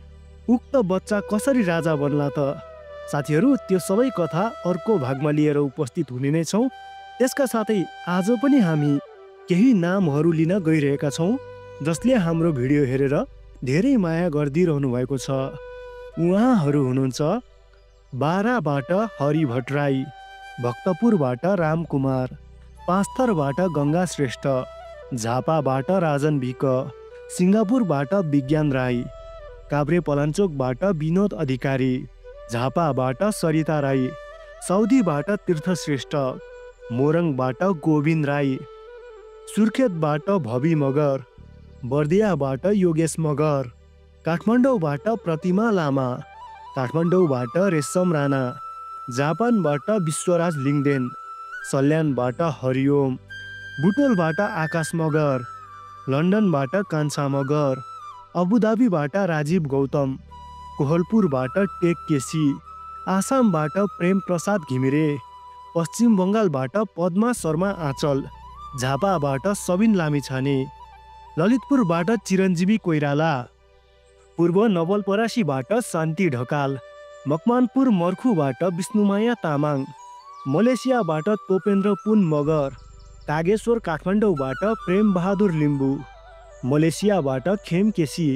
उक्त बच्चा कसरी राजा बन्ला त? साथीहरू, त्यो सबै कथा अर्को भागमा लिएर उपस्थित हुने नै छौँ। त्यसका साथै आज पनि हामी केही नामहरू लिन गइरहेका छौँ जसले हाम्रो भिडियो हेरेर धेरै माया गरिदिइरहनु भएको छ। उहाँहरू हुनुहुन्छ बाराबाट हरि भट्टराई, भक्तपुरबाट रामकुमार, पाँचथरबाट गङ्गा श्रेष्ठ, झापाबाट राजन भिक, सिङ्गापुरबाट विज्ञान राई, काभ्रे पलाञ्चोकबाट विनोद अधिकारी, झापाबाट सरिता राई, साउदीबाट तीर्थ श्रेष्ठ, मोरङबाट गोविन्द राई, सुर्खेतबाट भवी मगर, बर्दियाबाट योगेश मगर, काठमाडौँबाट प्रतिमा लामा, काठमाडौँबाट रेशम राणा, जापानबाट विश्वराज लिङदेन, सल्यानबाट हरिओम, बुटोलबाट आकाश मगर, लन्डनबाट कान्छा मगर, अबुधाबीबाट राजीव गौतम, कोहलपुरबाट टेक केसी, आसामबाट प्रेम प्रसाद घिमिरे, पश्चिम बङ्गालबाट पद्मा शर्मा आँचल, झापाबाट सबिन लामिछाने, ललितपुरबाट चिरञ्जीवी कोइराला, पूर्व नवलपरासीबाट शान्ति ढकाल, मकवानपुर मर्खुबाट विष्णुमाया तामाङ, मलेसियाबाट तोपेन्द्र पुन मगर, कागेश्वर काठमाडौँबाट प्रेम बहादुर लिम्बू, मलेसियाबाट खेम केसी,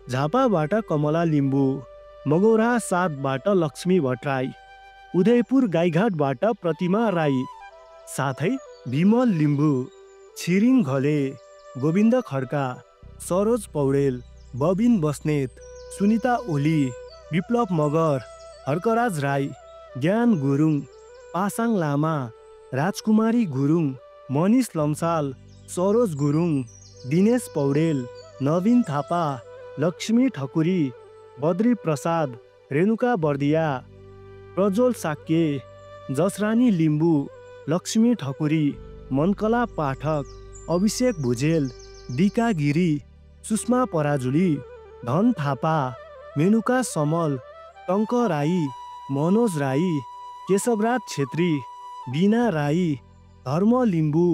झापाबाट कमला लिम्बू, मगौरा 7बाट लक्ष्मी भट्टराई, उदयपुर गाईघाटबाट प्रतिमा राई, साथै विमल लिम्बू, छिरिङ घले, गोविन्द खड्का, सरोज पौडेल, बबिन बस्नेत, सुनिता ओली, विप्लव मगर, हर्कराज राई, ज्ञान गुरुङ, पासाङ लामा, राजकुमारी गुरुङ, मनिष लम्साल, सरोज गुरुङ, दिनेश पौडेल, नवीन थापा, लक्ष्मी ठकुरी, बद्री प्रसाद, रेणुका बर्दिया, प्रज्वल साक्य, जसरानी लिम्बू, लक्ष्मी ठकुरी, मनकला पाठक, अभिषेक भुजेल, दिका गिरी, सुषमा पराजुली, धन थापा, मेनुका समल, टङ्क राई, मनोज राई, केशवराज छेत्री, बिना राई, धर्म लिम्बू,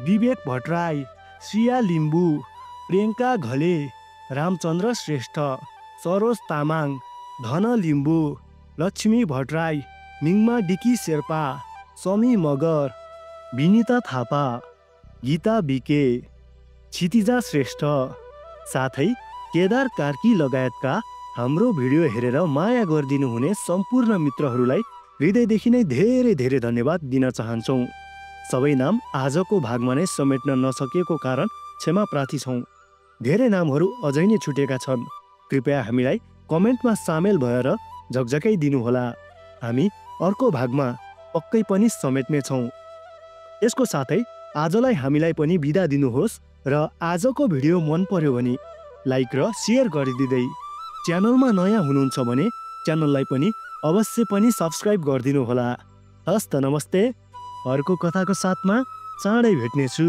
विवेक भट्टराई, श्रिया लिम्बू, प्रियङ्का घले, रामचन्द्र श्रेष्ठ, सरोज तामाङ, धन लिम्बू, लक्ष्मी भट्टराई, मिङमा डिकी शेर्पा, समी मगर, विनिता थापा, गीता बिके, क्षितिजा श्रेष्ठ, साथै केदार कार्की लगायतका हाम्रो भिडियो हेरेर माया गरिदिनु हुने सम्पूर्ण मित्रहरूलाई हृदयदेखि नै धेरै धेरै धन्यवाद दिन चाहन्छौँ। सबै नाम आजको भागमा नै समेट्न नसकेको कारण क्षमा प्रार्थी छौँ। धेरै नामहरू अझै नै छुटेका छन्। कृपया हामीलाई कमेन्टमा सामेल भएर झकझकाइदिनुहोला। हामी अर्को भागमा पक्कै पनि समेट्ने छौँ। यसको साथै आजलाई हामीलाई पनि बिदा दिनुहोस् र आजको भिडियो मन पर्यो भने लाइक र सेयर गरिदिँदै च्यानलमा नयाँ हुनुहुन्छ भने च्यानललाई पनि अवश्य पनि सब्स्क्राइब गरिदिनुहोला। हस्त नमस्ते। अर्को कथाको साथमा चाँडै भेट्नेछु।